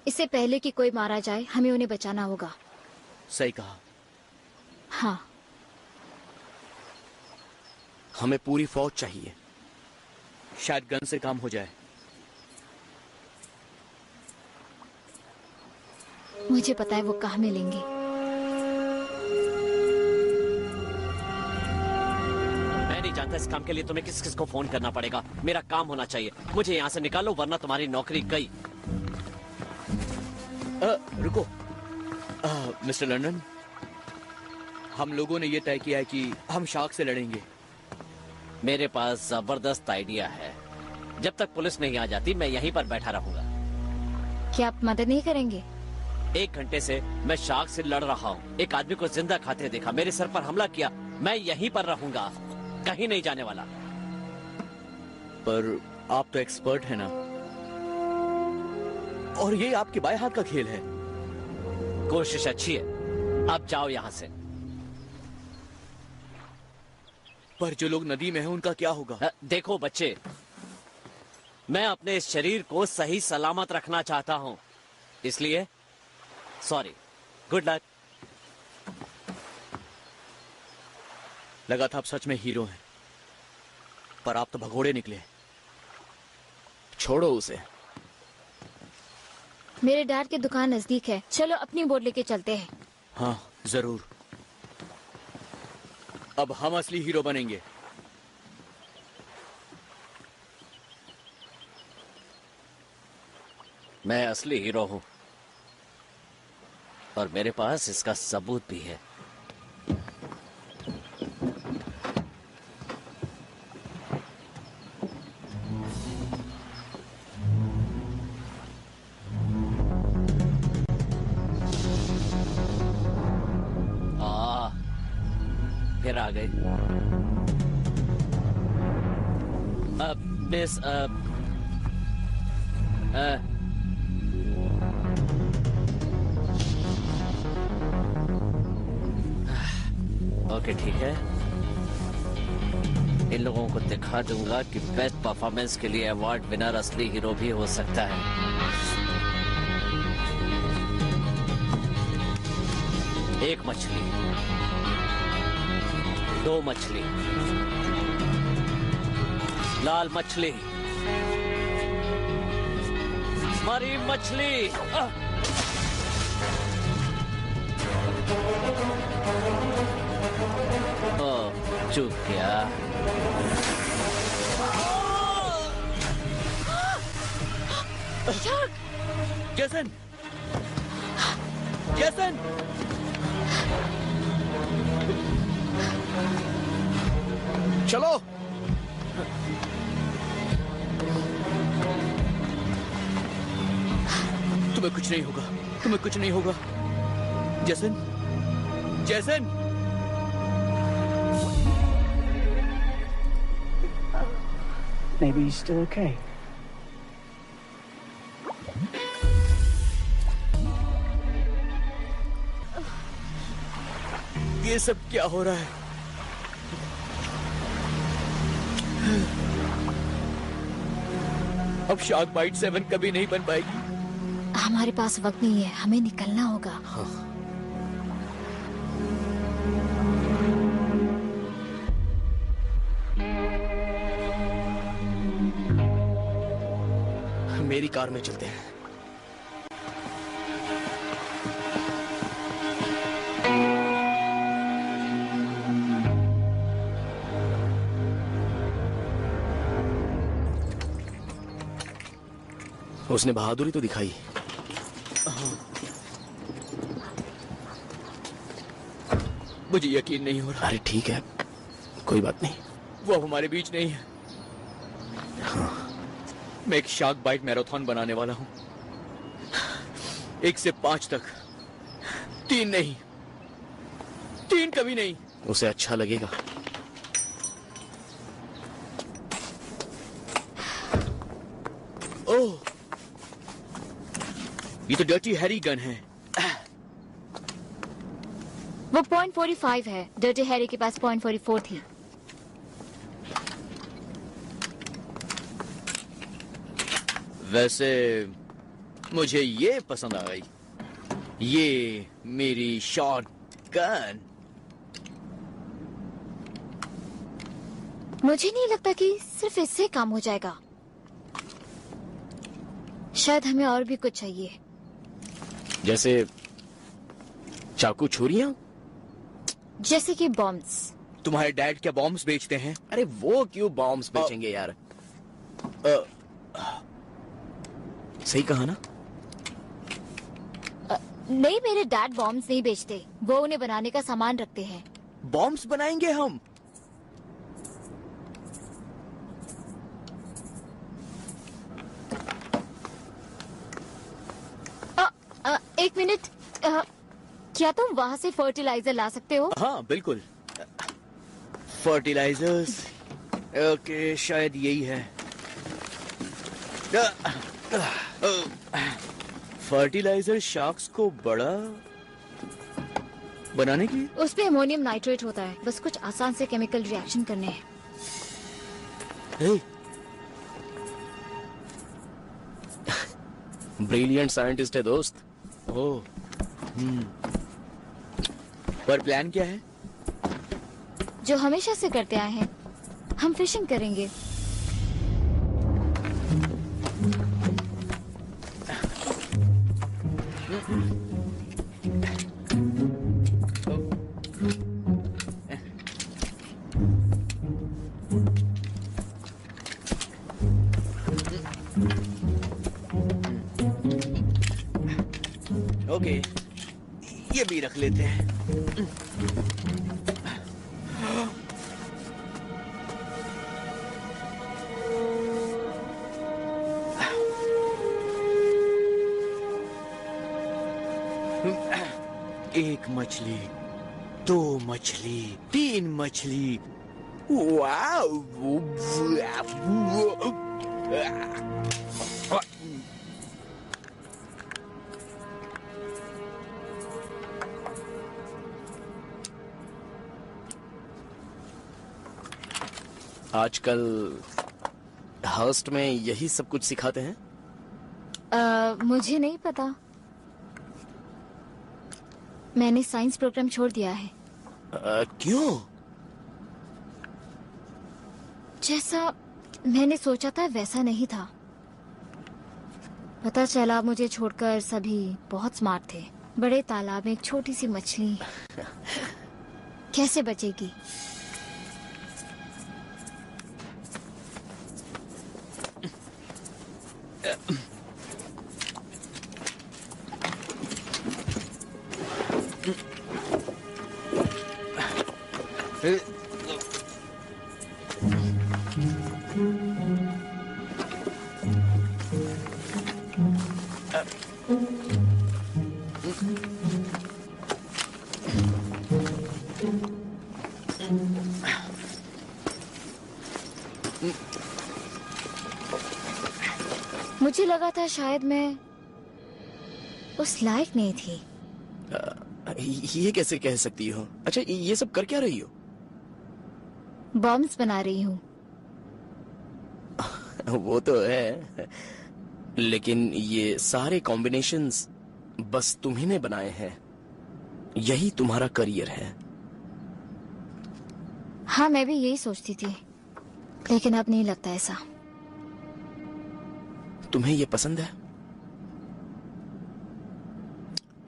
इससे पहले कि कोई मारा जाए, हमें उन्हें बचाना होगा। सही कहा। हाँ, हमें पूरी फौज चाहिए। शायद गन से काम हो जाए। मुझे पता है वो कहाँ मिलेंगे। मैं नहीं जानता इस काम के लिए तुम्हें किस किस को फोन करना पड़ेगा। मेरा काम होना चाहिए। मुझे यहाँ से निकालो वरना तुम्हारी नौकरी गई। रुको मिस्टर लंदन, हम लोगों ने ये तय किया है कि हम शार्क से लड़ेंगे। मेरे पास जबरदस्त आइडिया है। जब तक पुलिस नहीं आ जाती मैं यहीं पर बैठा रहूंगा। क्या आप मदद नहीं करेंगे? 1 घंटे से मैं शार्क से लड़ रहा हूँ। एक आदमी को जिंदा खाते देखा, मेरे सर पर हमला किया। मैं यहीं पर रहूंगा, कहीं नहीं जाने वाला। पर आप तो एक्सपर्ट हैं ना, और ये आपके बाएं हाथ का खेल है। कोशिश अच्छी है, अब जाओ यहाँ से। पर जो लोग नदी में हैं उनका क्या होगा? देखो बच्चे, मैं अपने इस शरीर को सही सलामत रखना चाहता हूँ, इसलिए सॉरी, गुड लक। लगा था आप सच में हीरो हैं, पर आप तो भगोड़े निकले। छोड़ो उसे। मेरे डैड की दुकान नजदीक है, चलो अपनी बोट लेके चलते हैं। हाँ जरूर। अब हम असली हीरो बनेंगे। मैं असली हीरो हूँ और मेरे पास इसका सबूत भी है। फिर आ गए। मिस ओके ठीक है, इन लोगों को दिखा दूंगा कि बेस्ट परफॉर्मेंस के लिए अवार्ड विनर असली हीरो भी हो सकता है। एक मछली, 2 मछली, लाल मछली, मरी मछली। चुप क्या? जैसन, जैसन, चलो। तुम्हें कुछ नहीं होगा, तुम्हें कुछ नहीं होगा। जैसन, जैसन। Maybe he's still okay. ये सब क्या हो रहा है? अब शार्क बाइट 7 कभी नहीं बन पाएगी। हमारे पास वक्त नहीं है, हमें निकलना होगा। मेरी कार में चलते हैं। उसने बहादुरी तो दिखाई। मुझे यकीन नहीं हो रहा। अरे ठीक है, कोई बात नहीं। वो अब हमारे बीच नहीं है। मैं एक शार्क बाइट मैराथन बनाने वाला हूं। 1 से 5 तक। 3 नहीं, 3 कभी नहीं। उसे अच्छा लगेगा। ओह, ये तो डर्टी हैरी गन है। वो .45 है। डर्टी हैरी के पास .44 थी। वैसे मुझे ये पसंद आ गई। ये मेरी शॉटगन। मुझे नहीं लगता कि सिर्फ इससे काम हो जाएगा। शायद हमें और भी कुछ चाहिए। जैसे चाकू, छुरियां? जैसे कि बॉम्ब्स। तुम्हारे डैड क्या बॉम्ब्स बेचते हैं? अरे वो क्यों बॉम्ब्स बेचेंगे यार? सही कहा ना? नहीं, मेरे डैड बॉम्ब्स नहीं बेचते। वो उन्हें बनाने का सामान रखते हैं। बॉम्ब्स बनाएंगे हम। एक मिनट, क्या तुम वहां से फर्टिलाइजर ला सकते हो? हाँ बिल्कुल। फर्टिलाइजर्स, ओके, शायद यही है। फर्टिलाइजर शार्क्स को बड़ा बनाने के लिए? उस पे अमोनियम नाइट्रेट होता है। बस कुछ आसान से केमिकल रिएक्शन करने हैं। ब्रिलियंट साइंटिस्ट है दोस्त। ओह, पर प्लान क्या है? जो हमेशा से करते आए हैं, हम फिशिंग करेंगे। ओके, ये भी रख लेते हैं। एक मछली, 2 मछली, 3 मछली। वाओ! आजकल हर्स्ट में यही सब कुछ सिखाते हैं? मुझे नहीं पता। मैंने साइंस प्रोग्राम छोड़ दिया है। क्यों? जैसा मैंने सोचा था वैसा नहीं था। पता चला मुझे छोड़कर सभी बहुत स्मार्ट थे। बड़े तालाब में एक छोटी सी मछली कैसे बचेगी? मुझे लगा था शायद मैं उस लायक नहीं थी। ये कैसे कह सकती हो? अच्छा, ये सब कर क्या रही हो? बॉम्ब्स बना रही हूँ। वो तो है, लेकिन ये सारे कॉम्बिनेशंस बस तुम्ही ने बनाए हैं। यही तुम्हारा करियर है। हाँ, मैं भी यही सोचती थी, लेकिन अब नहीं लगता ऐसा। तुम्हें ये पसंद है?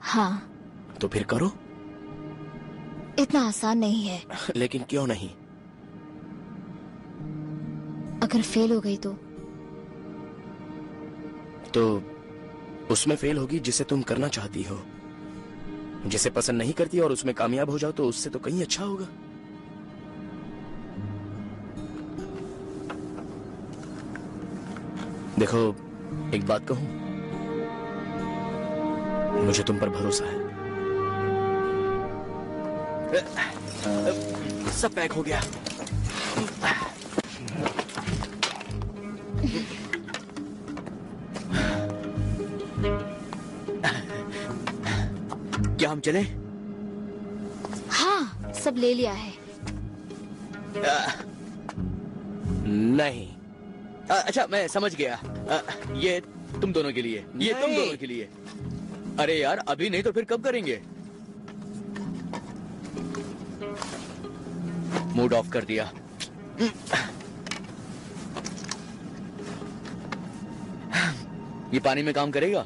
हाँ। तो फिर करो। इतना आसान नहीं है। लेकिन क्यों नहीं? अगर फेल हो गई तो उसमें फेल होगी जिसे तुम करना चाहती हो। जिसे पसंद नहीं करती और उसमें कामयाब हो जाओ तो उससे तो कहीं अच्छा होगा। देखो, एक बात कहूं, मुझे तुम पर भरोसा है। सब पैक हो गया। क्या हम चलें? हाँ, सब ले लिया है। नहीं। अच्छा, मैं समझ गया। ये तुम दोनों के लिए, ये तुम दोनों के लिए। अरे यार, अभी नहीं तो फिर कब करेंगे? मूड ऑफ कर दिया। ये पानी में काम करेगा?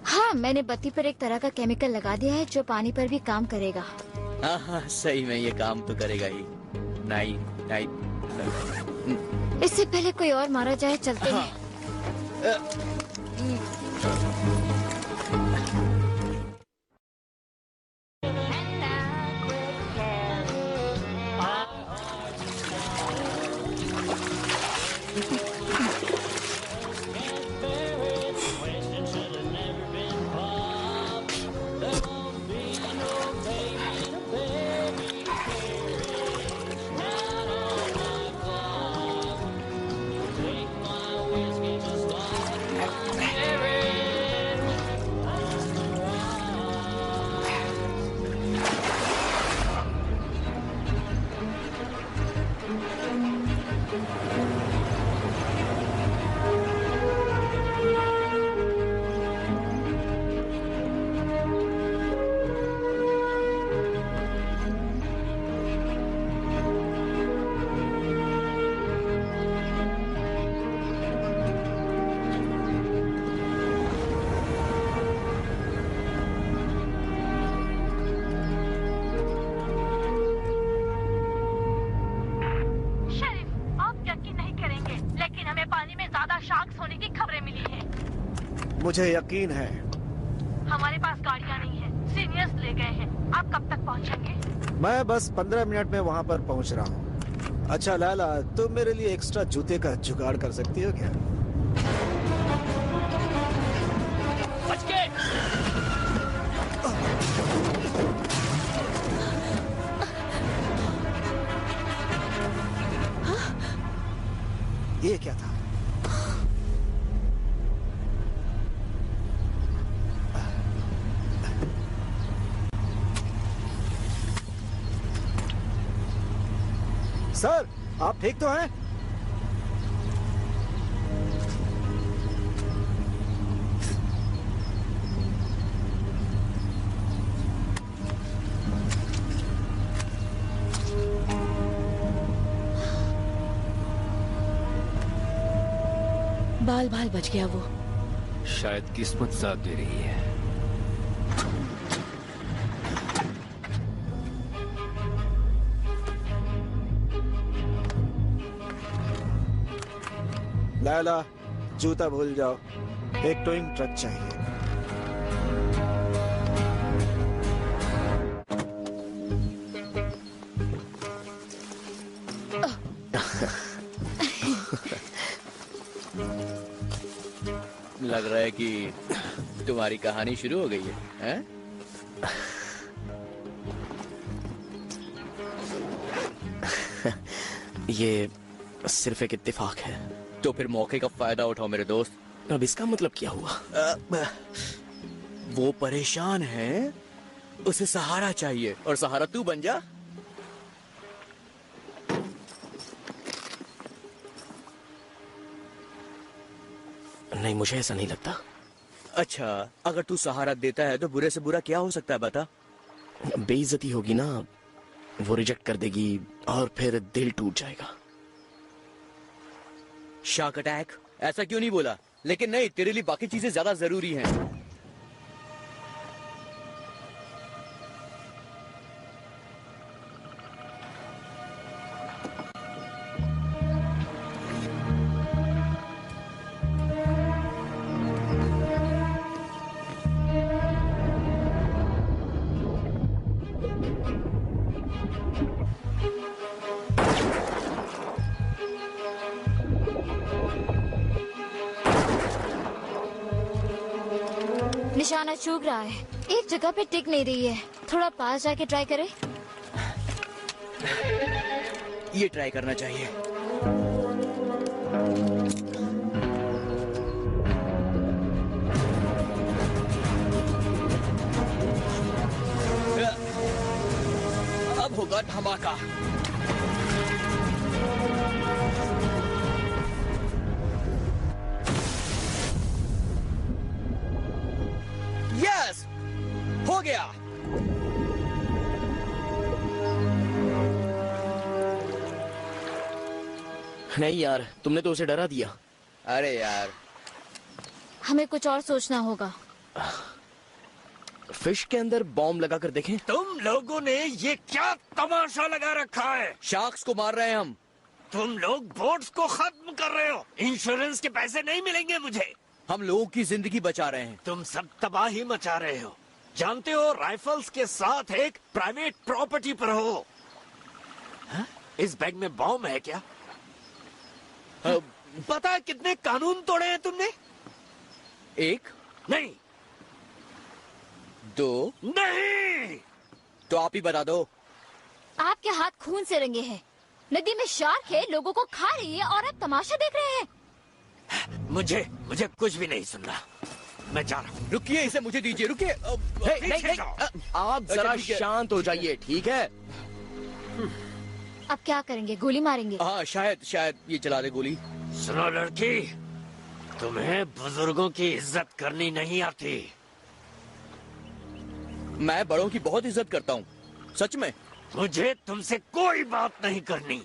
हाँ, मैंने बत्ती पर एक तरह का केमिकल लगा दिया है जो पानी पर भी काम करेगा। हाँ हाँ, सही में ये काम तो करेगा ही। नहीं नहीं, इससे पहले कोई और मारा जाए, चलते हैं। मुझे यकीन है। हमारे पास गाड़ियाँ नहीं है, सीनियर्स ले गए हैं। आप कब तक पहुँचेंगे? मैं बस 15 मिनट में वहाँ पर पहुँच रहा हूँ। अच्छा लैला, तुम मेरे लिए एक्स्ट्रा जूते का जुगाड़ कर सकती हो क्या? बच के! ये क्या था? सर, आप ठीक तो हैं? बाल बाल बच गया वो। शायद किस्मत साथ दे रही है। लैला, जूता भूल जाओ, एक टोइंग ट्रक चाहिए। लग रहा है कि तुम्हारी कहानी शुरू हो गई है, हैं? ये सिर्फ एक इत्तेफाक है। तो फिर मौके का फायदा उठाओ मेरे दोस्त। अब इसका मतलब क्या हुआ? वो परेशान है, उसे सहारा चाहिए और सहारा तू बन जा। नहीं, मुझे ऐसा नहीं लगता। अच्छा, अगर तू सहारा देता है तो बुरे से बुरा क्या हो सकता है बता? बेइज्जती होगी ना, वो रिजेक्ट कर देगी और फिर दिल टूट जाएगा। Shock attack? ऐसा क्यों नहीं बोला? लेकिन नहीं, तेरे लिए बाकी चीजें ज्यादा जरूरी हैं। निशाना चूक रहा है, एक जगह पे टिक नहीं रही है। थोड़ा पास जाके ट्राई करें। ये ट्राई करना चाहिए। अब होगा धमाका। यस, हो गया। नहीं यार, तुमने तो उसे डरा दिया। अरे यार, हमें कुछ और सोचना होगा। फिश के अंदर बॉम्ब लगा कर देखें। तुम लोगों ने ये क्या तमाशा लगा रखा है? शार्क्स को मार रहे हैं हम। तुम लोग बोट्स को खत्म कर रहे हो। इंश्योरेंस के पैसे नहीं मिलेंगे मुझे। हम लोगों की जिंदगी बचा रहे हैं। तुम सब तबाही मचा रहे हो। जानते हो, राइफल्स के साथ एक प्राइवेट प्रॉपर्टी पर हो। हा? इस बैग में बॉम्ब है क्या? पता है कितने कानून तोड़े हैं तुमने? एक नहीं, दो नहीं। तो आप ही बता दो। आपके हाथ खून से रंगे हैं। नदी में शार्क है, लोगों को खा रही है और आप तमाशा देख रहे हैं। मुझे कुछ भी नहीं सुनना। मैं जा रहा हूँ। रुकिए, इसे मुझे दीजिए। रुकिए। नहीं, आप जरा शांत हो जाइए, ठीक है? अब क्या करेंगे? गोली मारेंगे? हाँ, शायद ये चला दे गोली। सुनो लड़की, तुम्हें बुजुर्गों की इज्जत करनी नहीं आती। मैं बड़ों की बहुत इज्जत करता हूँ, सच में। मुझे तुमसे कोई बात नहीं करनी।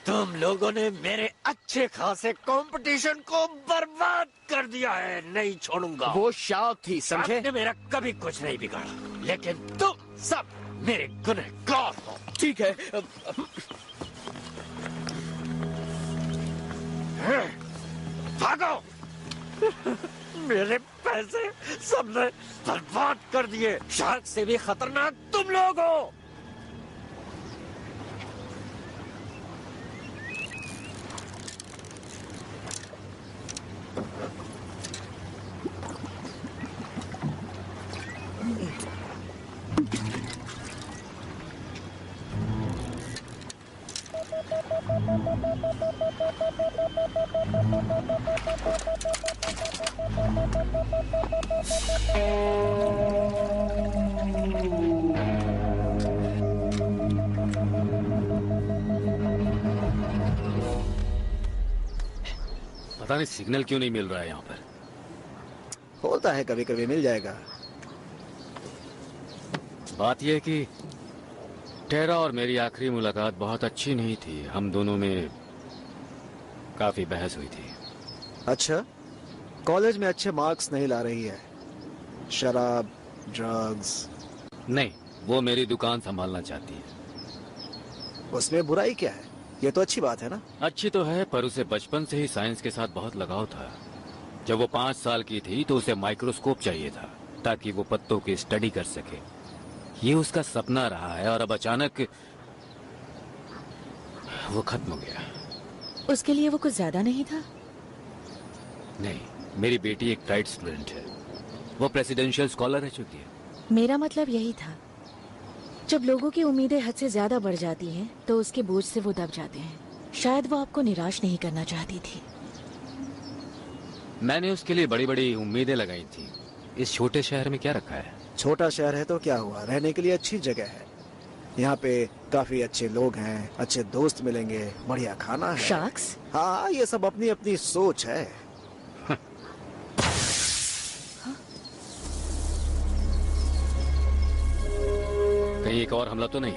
तुम लोगों ने मेरे अच्छे खासे कंपटीशन को बर्बाद कर दिया है। नहीं छोड़ूंगा। वो शार्क थी, समझे? आपने मेरा कभी कुछ नहीं बिगाड़ा, लेकिन तुम सब मेरे गुनहगार हो। ठीक है। भागो। मेरे पैसे सबने बर्बाद कर दिए। शार्क से भी खतरनाक तुम लोग हो। पता नहीं सिग्नल क्यों नहीं मिल रहा है यहाँ पर। होता है, कभी कभी मिल जाएगा। बात यह है कि टेरा और मेरी आखिरी मुलाकात बहुत अच्छी नहीं थी। हम दोनों में काफी बहस हुई थी। अच्छा, कॉलेज में अच्छे मार्क्स नहीं ला रही है। शराब, ड्रग्स? नहीं, वो मेरी दुकान संभालना चाहती है। उसमें बुराई क्या है? ये तो अच्छी बात है ना। अच्छी तो है, पर उसे बचपन से ही साइंस के साथ बहुत लगाव था। जब वो 5 साल की थी तो उसे माइक्रोस्कोप चाहिए था ताकि वो पत्तों की स्टडी कर सके। ये उसका सपना रहा है और अब अचानक वो खत्म हो गया। उसके लिए वो कुछ ज्यादा नहीं था? नहीं, मेरी बेटी एक ब्राइट स्टूडेंट है। वो प्रेसिडेंशियल स्कॉलर रह चुकी है। मेरा मतलब यही था, जब लोगों की उम्मीदें हद से ज्यादा बढ़ जाती हैं तो उसके बोझ से वो दब जाते हैं। शायद वो आपको निराश नहीं करना चाहती थी। मैंने उसके लिए बड़ी बड़ी उम्मीदें लगाई थी। इस छोटे शहर में क्या रखा है? छोटा शहर है तो क्या हुआ, रहने के लिए अच्छी जगह है। यहाँ पे काफी अच्छे लोग हैं, अच्छे दोस्त मिलेंगे, बढ़िया खाना है। शार्क्स? हाँ, ये सब अपनी अपनी सोच है। कहीं एक और हमला तो नहीं?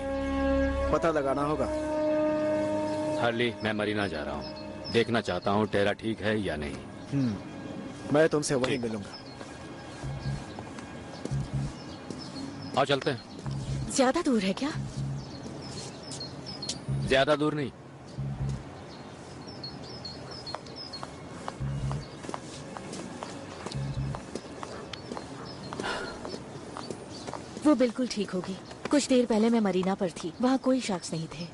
पता लगाना होगा। हार्ली, मैं मरीना जा रहा हूँ। देखना चाहता हूँ टेरा ठीक है या नहीं। मैं तुमसे वहीं मिलूंगा। आओ चलते हैं। ज्यादा दूर है क्या? ज्यादा दूर नहीं। वो बिल्कुल ठीक होगी। कुछ देर पहले मैं मरीना पर थी, वहाँ कोई शख्स नहीं थे।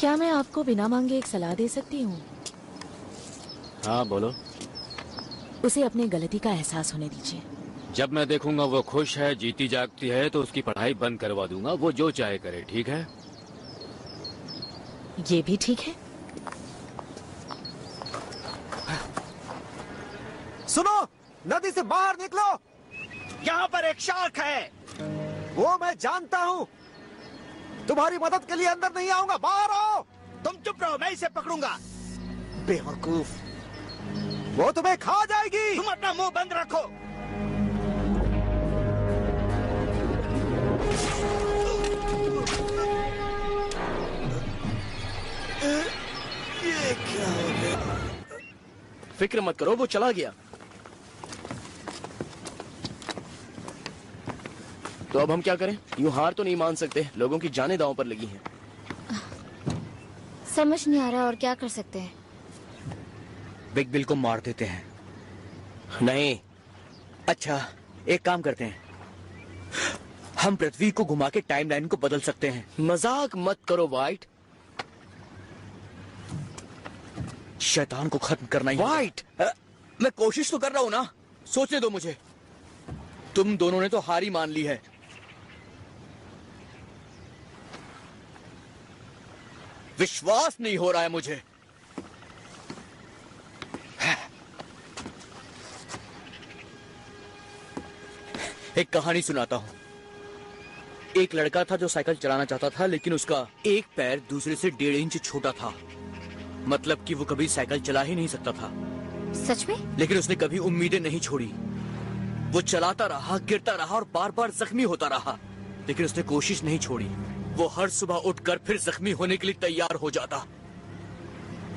क्या मैं आपको बिना मांगे एक सलाह दे सकती हूँ? हाँ बोलो। उसे अपनी गलती का एहसास होने दीजिए। जब मैं देखूंगा वो खुश है, जीती जागती है, तो उसकी पढ़ाई बंद करवा दूंगा। वो जो चाहे करे, ठीक है? ये भी ठीक है। सुनो, नदी से बाहर निकलो। यहाँ पर एक शार्क है। वो मैं जानता हूँ। तुम्हारी मदद के लिए अंदर नहीं आऊंगा। बाहर आओ। तुम चुप रहो, मैं इसे पकड़ूंगा। बेवकूफ, वो तुम्हें खा जाएगी। तुम अपना मुंह बंद रखो। ये क्या हो गया? फिक्र मत करो, वो चला गया। तो अब हम क्या करें? यूं हार तो नहीं मान सकते, लोगों की जानें दांव पर लगी हैं। समझ नहीं आ रहा और क्या कर सकते हैं। बिग बिल को मार देते हैं। नहीं। अच्छा, एक काम करते हैं, हम पृथ्वी को घुमा के टाइमलाइन को बदल सकते हैं। मजाक मत करो वाइट। शैतान को खत्म करना ही वाइट। मैं कोशिश तो कर रहा हूं ना, सोचने दो मुझे। तुम दोनों ने तो हार ही मान ली है। विश्वास नहीं हो रहा है मुझे। एक कहानी सुनाता हूं। एक लड़का था जो साइकिल चलाना चाहता था, लेकिन उसका एक पैर दूसरे से 1.5 इंच छोटा था। मतलब कि वो कभी साइकिल चला ही नहीं सकता था। सच में? लेकिन उसने कभी उम्मीदें नहीं छोड़ी। वो चलाता रहा, गिरता रहा और बार बार जख्मी होता रहा, लेकिन उसने कोशिश नहीं छोड़ी। वो हर सुबह उठकर फिर जख्मी होने के लिए तैयार हो जाता।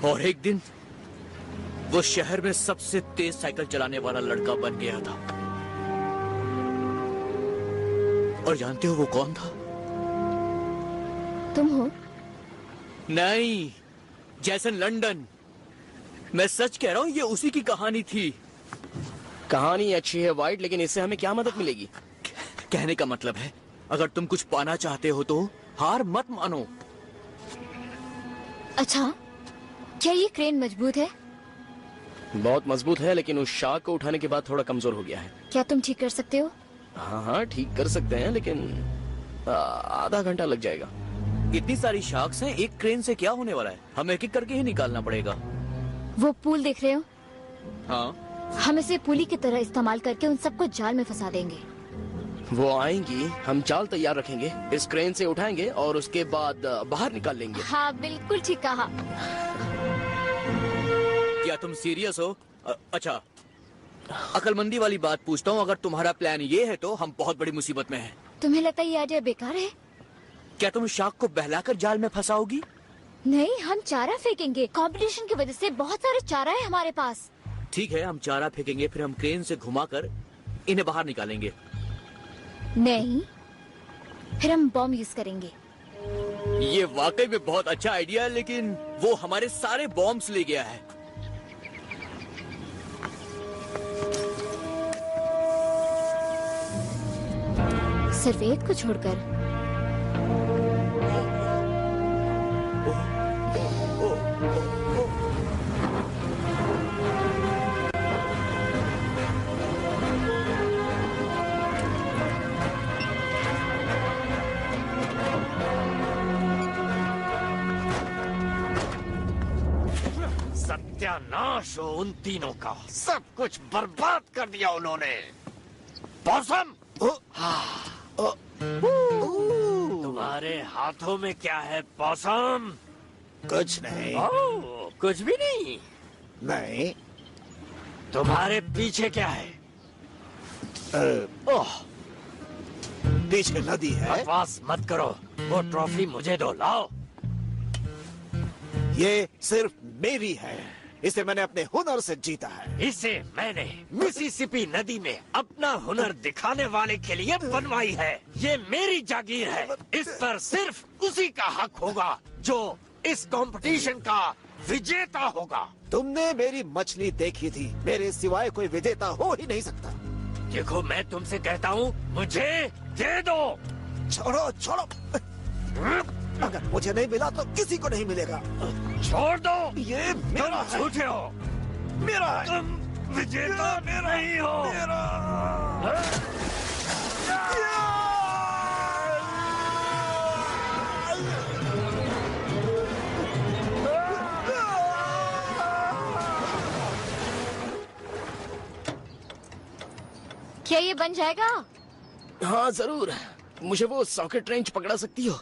और एक दिन वो शहर में सबसे तेज साइकिल चलाने वाला लड़का बन गया था। और जानते हो वो कौन था? तुम हो? नहीं, जैसन लंदन। मैं सच कह रहा हूं, ये उसी की कहानी थी। कहानी अच्छी है वाइट, लेकिन इससे हमें क्या मदद मिलेगी? कहने का मतलब है, अगर तुम कुछ पाना चाहते हो तो हार मत मानो। अच्छा, क्या ये क्रेन मजबूत है? बहुत मजबूत है, लेकिन उस शार्क को उठाने के बाद थोड़ा कमजोर हो गया है। क्या तुम ठीक कर सकते हो? हाँ हाँ, ठीक कर सकते हैं, लेकिन आधा घंटा लग जाएगा। इतनी सारी शार्क्स हैं, एक क्रेन से क्या होने वाला है? हमें एक एक करके ही निकालना पड़ेगा। वो पूल देख रहे हो? हाँ। हम इसे पुली की तरह इस्तेमाल करके उन सबको जाल में फंसा देंगे। वो आएंगी, हम जाल तैयार रखेंगे, इस क्रेन से उठाएंगे और उसके बाद बाहर निकाल लेंगे। हाँ, बिल्कुल ठीक कहा। क्या तुम सीरियस हो? अच्छा, अकलमंदी वाली बात पूछता हूँ, अगर तुम्हारा प्लान ये है तो हम बहुत बड़ी मुसीबत में हैं। तुम्हें लगता है ये आइडिया बेकार है? क्या तुम शार्क को बहलाकर जाल में फंसाओगी? नहीं, हम चारा फेंकेंगे। कंपटीशन की वजह से बहुत सारे चारा है हमारे पास। ठीक है, हम चारा फेंकेंगे, फिर हम क्रेन से घुमाकर इन्हें बाहर निकालेंगे। नहीं, फिर हम बॉम्ब यूज करेंगे। ये वाकई में बहुत अच्छा आइडिया है, लेकिन वो हमारे सारे बॉम्ब्स ले गया है। सिर्फ एक को छोड़कर। सत्यानाश हो उन तीनों का, सब कुछ बर्बाद कर दिया उन्होंने। पॉसम, तुम्हारे हाथों में क्या है पॉसम? कुछ नहीं। कुछ भी नहीं? नहीं। तुम्हारे पीछे क्या है? पीछे नदी है। बकवास मत करो, वो ट्रॉफी मुझे दो, लाओ। ये सिर्फ मेरी है, इसे मैंने अपने हुनर से जीता है। इसे मैंने मिसिसिपी नदी में अपना हुनर दिखाने वाले के लिए बनवाई है। ये मेरी जागीर है, इस पर सिर्फ उसी का हक होगा जो इस कंपटीशन का विजेता होगा। तुमने मेरी मछली देखी थी, मेरे सिवाय कोई विजेता हो ही नहीं सकता। देखो मैं तुमसे कहता हूँ, मुझे दे दो। छोड़ो छोड़ो, अगर मुझे नहीं मिला तो किसी को नहीं मिलेगा। छोड़ दो, ये मेरा है। झूठे हो, मेरा है। तुम विजेता नहीं हो। क्या ये बन जाएगा? हाँ जरूर, मुझे वो सॉकेट रेंच पकड़ा सकती हो?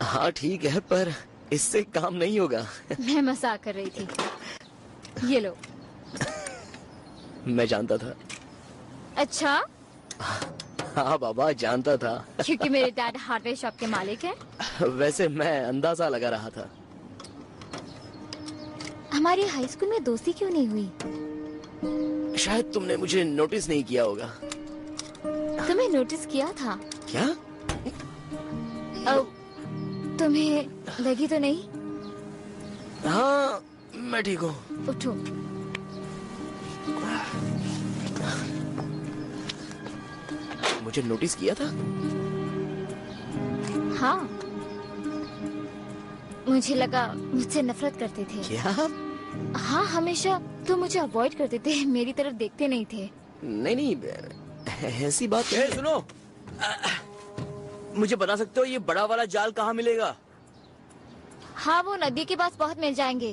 हाँ ठीक है, पर इससे काम नहीं होगा। मैं मजाक कर रही थी। ये लो। मैं जानता था। अच्छा? हाँ बाबा, जानता था। क्योंकि मेरे डैड हार्डवेयर शॉप के मालिक हैं। वैसे मैं अंदाजा लगा रहा था। हमारी हाई स्कूल में दोस्ती क्यों नहीं हुई? शायद तुमने मुझे नोटिस नहीं किया होगा। तुम्हें नोटिस किया था। क्या? तुम्हें लगी तो नहीं? हाँ मैं ठीक हूँ। उठो। मुझे नोटिस किया था? हाँ, मुझे लगा मुझसे नफरत करते थे। क्या? हाँ, हमेशा तुम मुझे अवॉइड करते थे, मेरी तरफ देखते नहीं थे। नहीं, ऐसी बात नहीं। सुनो, मुझे बता सकते हो ये बड़ा वाला जाल कहाँ मिलेगा? हाँ, वो नदी के पास बहुत मिल जाएंगे।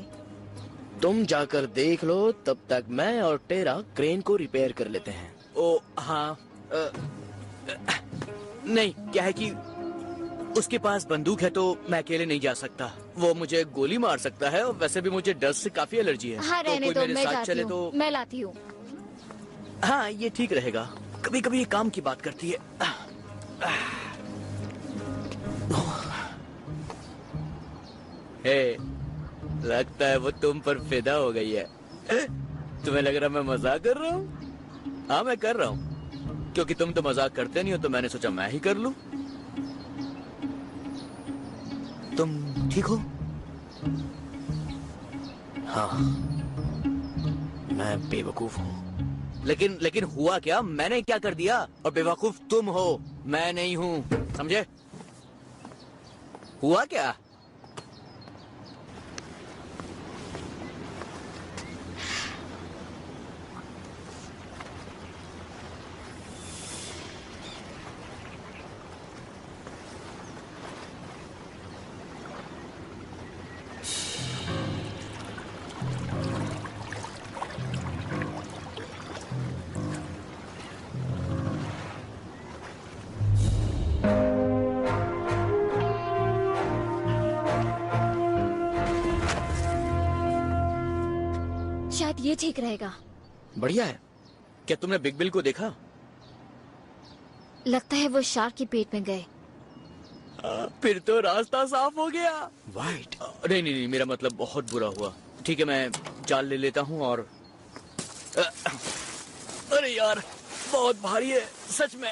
तुम जाकर देख लो, तब तक मैं और टेरा क्रेन को रिपेयर कर लेते हैं। ओ हाँ, नहीं, क्या है कि उसके पास बंदूक है तो मैं अकेले नहीं जा सकता। वो मुझे गोली मार सकता है, और वैसे भी मुझे डर से काफी एलर्जी है। हाँ, रहने तो दो, मैं जाती चले हूँ। तो मैं लाती हूँ। हाँ, ये ठीक रहेगा। कभी कभी ये काम की बात करती है। हे, लगता है वो तुम पर फिदा हो गई है। तुम्हें लग रहा मैं मजाक कर रहा हूँ? हाँ, मैं कर रहा हूँ, क्योंकि तुम तो मजाक करते नहीं हो, तो मैंने सोचा मैं ही कर लूं। तुम ठीक हो? हाँ, मैं बेवकूफ हूँ। लेकिन हुआ क्या? मैंने क्या कर दिया? और बेवकूफ तुम हो, मैं नहीं हूँ, समझे? हुआ क्या? शायद ये ठीक रहेगा। बढ़िया है। क्या तुमने बिग बिल को देखा? लगता है वो शार्क के पेट में गए। फिर तो रास्ता साफ हो गया। वाइट? नहीं, मेरा मतलब बहुत बुरा हुआ। ठीक है, मैं जाल ले लेता हूँ और अरे यार बहुत भारी है सच में।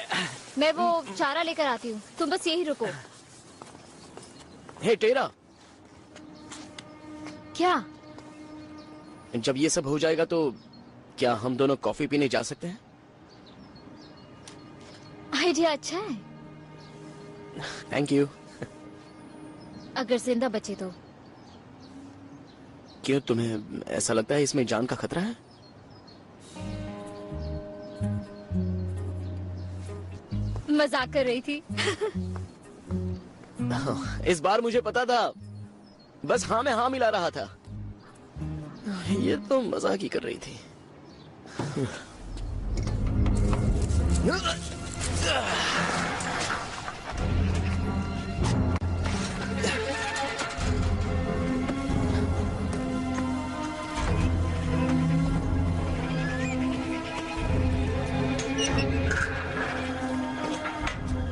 मैं वो चारा लेकर आती हूँ, तुम बस यही रुको। हे टेरा, क्या? जब ये सब हो जाएगा तो क्या हम दोनों कॉफी पीने जा सकते हैं? आइडिया अच्छा है। Thank you. अगर जिंदा बचे तो। क्यों, तुम्हें ऐसा लगता है इसमें जान का खतरा है? मजाक कर रही थी। इस बार मुझे पता था, बस हाँ में हाँ मिला रहा था। ये तो मजाक ही कर रही थी।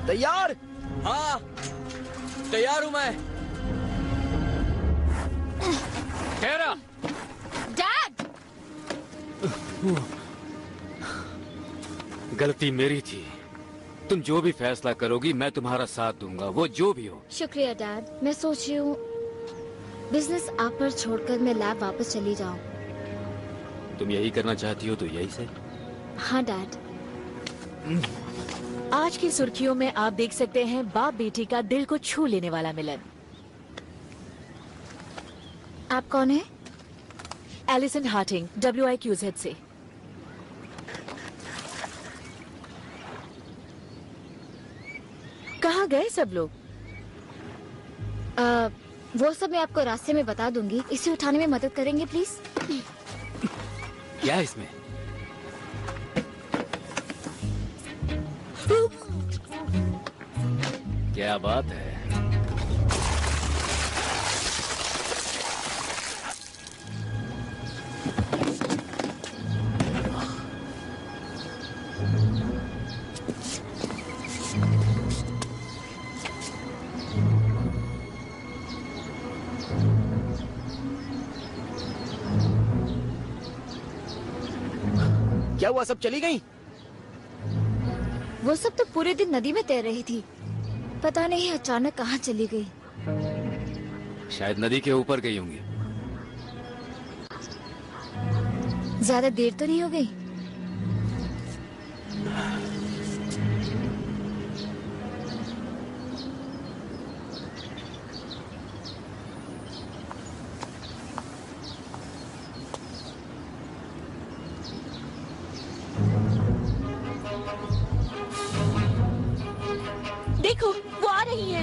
तैयार? हाँ तैयार हूं मैं। टेरा! डैड! गलती मेरी थी। तुम जो भी फैसला करोगी मैं तुम्हारा साथ दूंगा, वो जो भी हो। शुक्रिया डैड। मैं सोच रही हूँ बिजनेस आप पर छोड़कर मैं लैब वापस चली जाऊँ। तुम यही करना चाहती हो तो यही से। हाँ डैड। आज की सुर्खियों में आप देख सकते हैं बाप बेटी का दिल को छू लेने वाला मिलन। आप कौन है? एलिसन हार्टिंग, WIQZ से। कहाँ गए सब लोग? वो सब मैं आपको रास्ते में बता दूंगी। इसे उठाने में मदद करेंगे प्लीज? क्या है इसमें? क्या बात है? क्या हुआ, सब चली गई? वो सब तो पूरे दिन नदी में तैर रही थी, पता नहीं अचानक कहाँ चली गई। शायद नदी के ऊपर गई होंगी। ज्यादा देर तो नहीं हो गई? देखो वो आ रही है।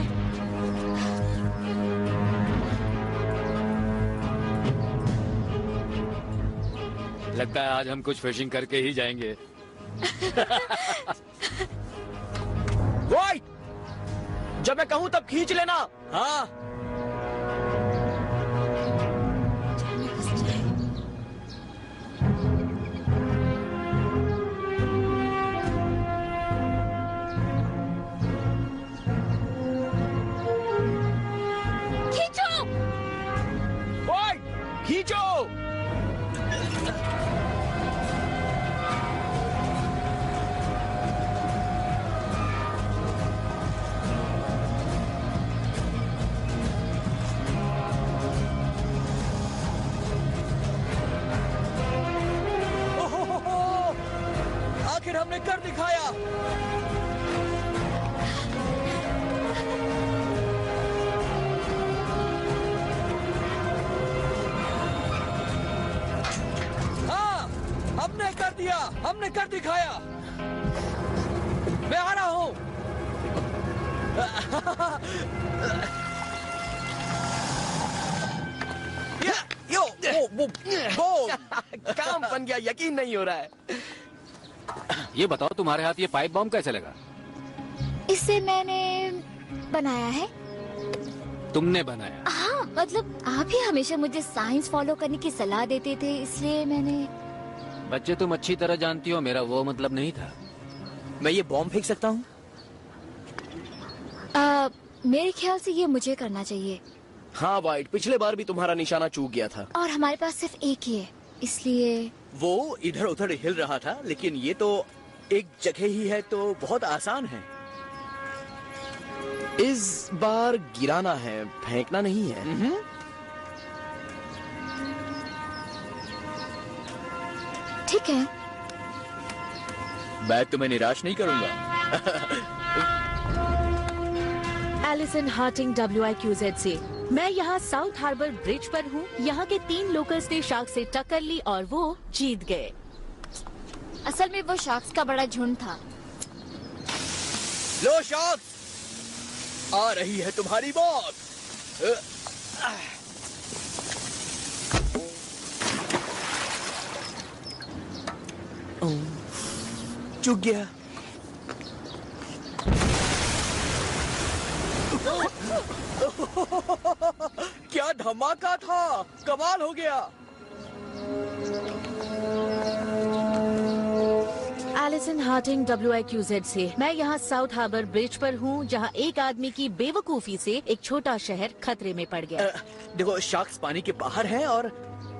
लगता है आज हम कुछ फिशिंग करके ही जाएंगे। वाइट, जब मैं कहूं तब खींच लेना। हाँ खींचो! वाइट, खींचो! आखिर हमने कर दिखाया। हाँ हमने कर दिया, हमने कर दिखाया। मैं आ रहा हूं। यो, वो काम बन गया, यकीन नहीं हो रहा है। ये बताओ तुम्हारे हाथ ये पाइप बॉम्ब कैसे लगा? इसे मैंने बनाया है। तुमने बनाया? हाँ, मतलब आप ही हमेशा मुझे साइंस फॉलो करने की सलाह देते थे, इसलिए मैंने। बच्चे तुम अच्छी तरह जानती हो, मेरा वो मतलब नहीं था। मैं ये बॉम्ब फेंक सकता हूँ? मेरे ख्याल से ये मुझे करना चाहिए। हाँ वाइट, पिछले बार भी तुम्हारा निशाना चूक गया था। और हमारे पास सिर्फ एक ही है, इसलिए वो इधर उधर हिल रहा था, लेकिन ये तो एक जगह ही है तो बहुत आसान है। इस बार गिराना है, फेंकना नहीं है। ठीक है। मैं तुम्हें निराश नहीं करूंगा। एलिसन हार्टिंग WIQZ से। मैं यहाँ साउथ हार्बर ब्रिज पर हूँ। यहाँ के 3 लोकल्स ने शार्क से टक्कर ली और वो जीत गए। असल में वो शार्क्स का बड़ा झुंड था। लो शार्क्स, आ रही है तुम्हारी मौत। चूक गया। क्या धमाका था, कमाल हो गया। एलिसन हार्टिंग WIQZ से। मैं यहाँ साउथ हार्बर ब्रिज पर हूँ, जहाँ एक आदमी की बेवकूफी से एक छोटा शहर खतरे में पड़ गया। देखो, शार्क्स पानी के बाहर हैं और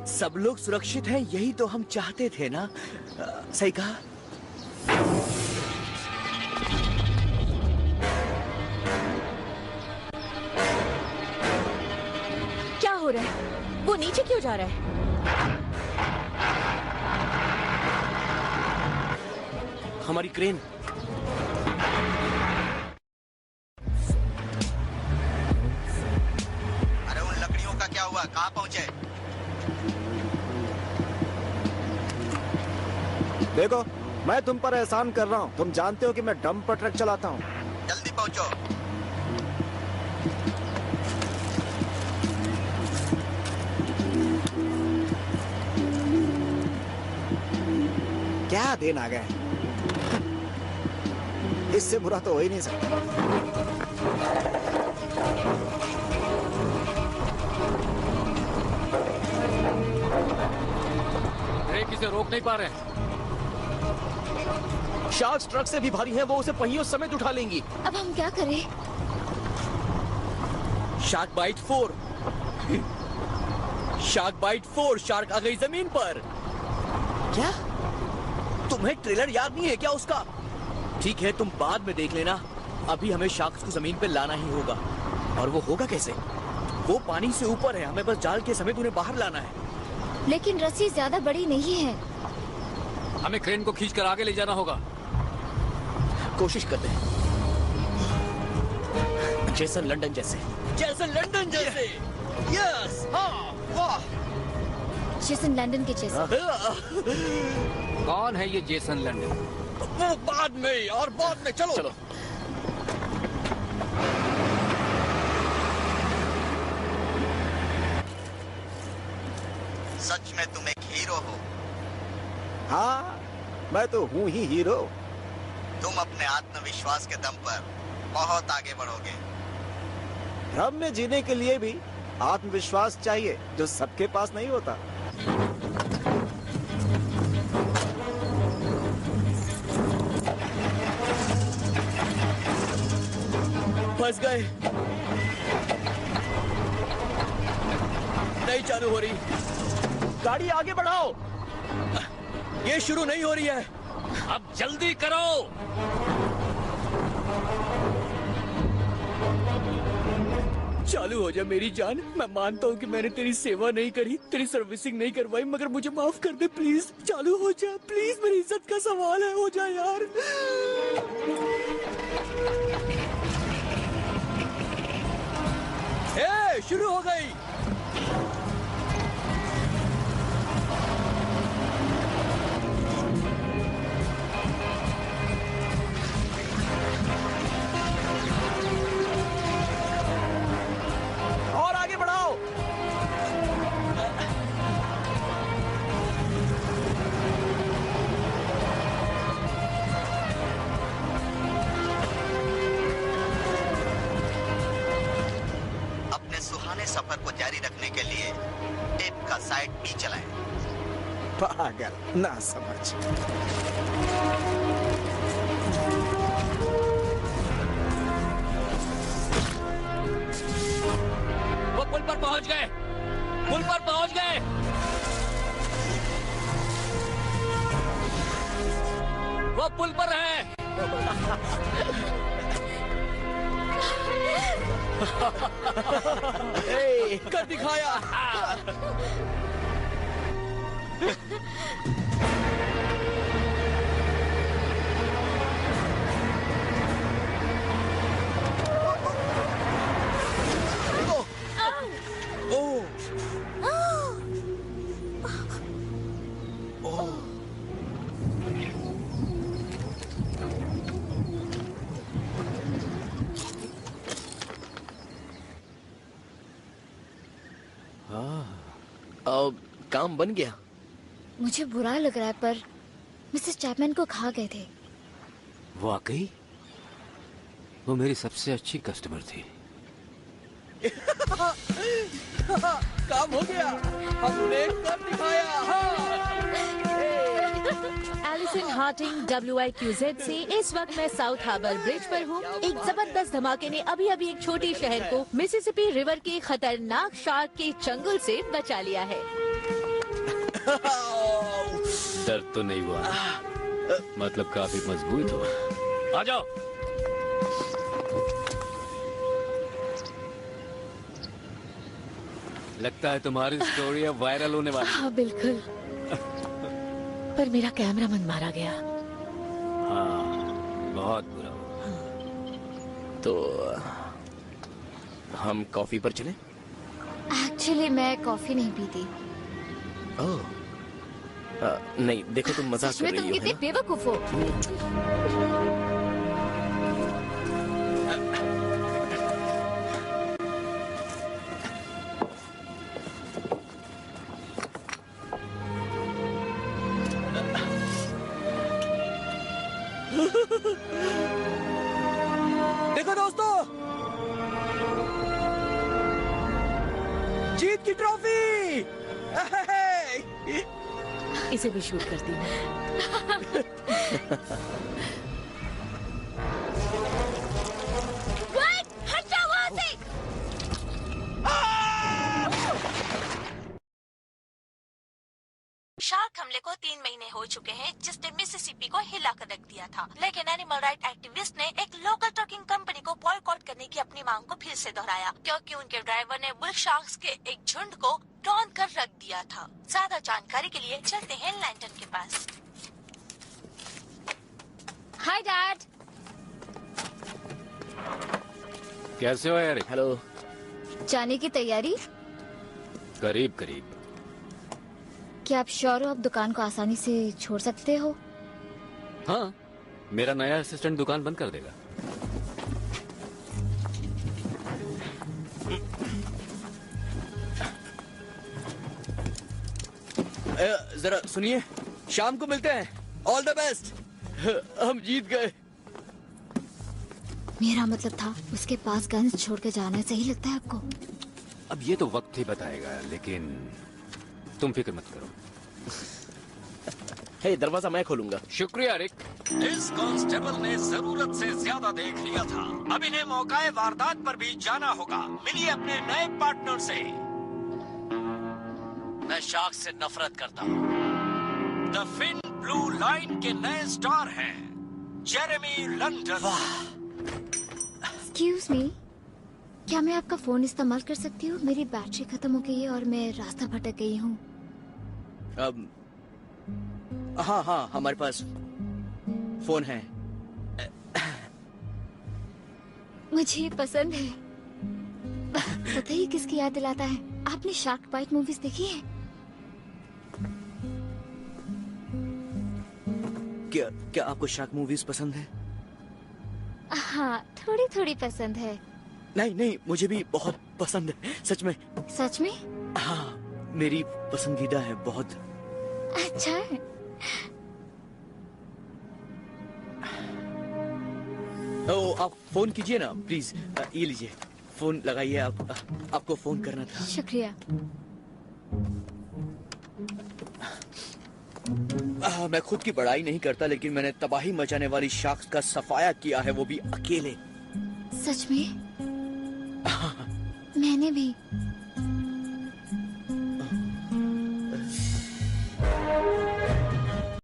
सब लोग सुरक्षित हैं, यही तो हम चाहते थे ना। सही कहा। क्या हो रहा है? वो नीचे क्यों जा रहा है? हमारी क्रेन। अरे उन लकड़ियों का क्या हुआ, कहाँ पहुँचे? देखो, मैं तुम पर एहसान कर रहा हूँ। तुम जानते हो कि मैं डंपर ट्रक चलाता हूँ। जल्दी पहुँचो। क्या दिन आ गए, इससे बुरा तो हो ही नहीं सकता। ब्रेक इसे रोक नहीं पा रहे हैं। शार्क्स ट्रक से भी भारी हैं, वो उसे पहियों समेत उठा लेंगी। अब हम क्या करें? Shark bite 4। Shark bite 4। Shark आ गई जमीन पर। क्या तुम्हें ट्रेलर याद नहीं है क्या उसका? ठीक है, तुम बाद में देख लेना। अभी हमें शार्क्स को जमीन पे लाना ही होगा। और वो होगा कैसे? वो पानी से ऊपर है, हमें बस जाल के समेत उन्हें बाहर लाना है। लेकिन रस्सी ज्यादा बड़ी नहीं है। हमें क्रेन को खींचकर आगे ले जाना होगा। कोशिश करते हैं। जेसन लंदन जैसे। जेसन लंदन जैसे। यस, हाँ, वाह। जेसन लंदन के जैसे। कौन है ये जेसन लंदन? वो बाद में, और बाद में। चलो चलो। सच में तुम एक हीरो हो। हाँ, मैं तो हूँ ही हीरो। तुम अपने आत्मविश्वास के दम पर बहुत आगे बढ़ोगे। भ्रम में जीने के लिए भी आत्मविश्वास चाहिए, जो सबके पास नहीं होता। फंस गए। नहीं चालू हो रही। गाड़ी आगे बढ़ाओ। ये शुरू नहीं हो रही है। अब जल्दी करो। चालू हो जा मेरी जान। मैं मानता हूँ कि मैंने तेरी सेवा नहीं करी, तेरी सर्विसिंग नहीं करवाई, मगर मुझे माफ कर दे प्लीज। चालू हो जा प्लीज, मेरी इज्जत का सवाल है। हो जा यार। शुरू हो गई। और आगे बढ़ाओ। अपने सुहाने सफर को जारी रखने के लिए टेप का साइड बी चलाएं। पागल ना समझ। वो पुल पर पहुंच गए। पुल पर पहुंच गए। पुल पर हैं। कर दिखाया। काम बन गया। मुझे बुरा लग रहा है पर मिसेस चैपमैन को खा गए थे। वाकई वो मेरी सबसे अच्छी कस्टमर थी। काम हो गया, हमने कर दिखाया। एलिसन हार्टिंग WIQZ से इस वक्त मैं साउथ हार्बर ब्रिज पर हूँ। एक जबरदस्त धमाके ने अभी अभी एक छोटी शहर को मिसिसिपी रिवर के खतरनाक शार्क के चंगुल से बचा लिया है। दर्द तो नहीं हुआ, मतलब काफी मजबूत हो। आ जाओ। लगता है तुम्हारी स्टोरी अब वायरल होने वाली। हाँ बिल्कुल, पर मेरा कैमरामैन मारा गया। हाँ, बहुत बुरा हुआ। तो हम कॉफी पर चले? एक्चुअली मैं कॉफी नहीं पीती। ओह, नहीं देखो तुम मजाक कर रही हो। तुम कितने बेवकूफ हो। देखो दोस्तों, जीत की ट्रॉफी। इसे भी शूट करती हूँ। हट जाओ वहाँ से। शार्क हमले को 3 महीने हो चुके हैं, जिसने मिसिसिपी को हिला कर रख दिया था। लेकिन एनिमल राइट एक्टिविस्ट ने एक लोकल ट्रकिंग कंपनी को बॉयकॉट करने की अपनी मांग को फिर से दोहराया, क्योंकि उनके ड्राइवर ने बुल शार्क्स के एक झुंड को टॉन कर रख दिया था। ज्यादा जानकारी के लिए चलते हैं लैंटन के पास। Hi dad. कैसे हो यार? हेलो। जाने की तैयारी? करीब करीब। क्या आप श्योर हो आप दुकान को आसानी से छोड़ सकते हो? हाँ, मेरा नया असिस्टेंट दुकान बंद कर देगा। जरा सुनिए, शाम को मिलते हैं। All the best. हम जीत गए। मेरा मतलब था उसके पास गन्स छोड़ के जाना सही लगता है आपको? अब ये तो वक्त ही बताएगा, लेकिन तुम फिक्र मत करो। हे, दरवाजा मैं खोलूंगा। शुक्रिया रिक। इस कांस्टेबल ने जरूरत से ज्यादा देख लिया था। अब इन्हें मौकाए वारदात पर भी जाना होगा। मिलिए अपने नए पार्टनर से। मैं शार्क से नफरत करता हूँ। द फिन ब्लू लाइन के नए स्टार हैं जेरेमी लंडन। एक्सक्यूज मी, क्या मैं आपका फोन इस्तेमाल कर सकती हूँ? मेरी बैटरी खत्म हो गई है और मैं रास्ता भटक गई हूँ। हाँ हाँ, हमारे पास फोन है। मुझे ये पसंद है। पता ही किसकी याद दिलाता है? आपने शार्क बाइट मूवीज देखी है? क्या आपको शार्क मूवीज पसंद है? हाँ, थोड़ी थोड़ी पसंद है। नहीं नहीं, मुझे भी बहुत पसंद है, सच में। सच में? हाँ, मेरी पसंदीदा है बहुत। अच्छा है। ओ, आप फोन कीजिए ना प्लीज। ये लीजिए, फोन लगाइए। आपको फोन करना था। शुक्रिया। मैं खुद की बड़ाई नहीं करता, लेकिन मैंने तबाही मचाने वाली शार्क्स का सफाया किया है, वो भी अकेले। सच में? मैंने भी।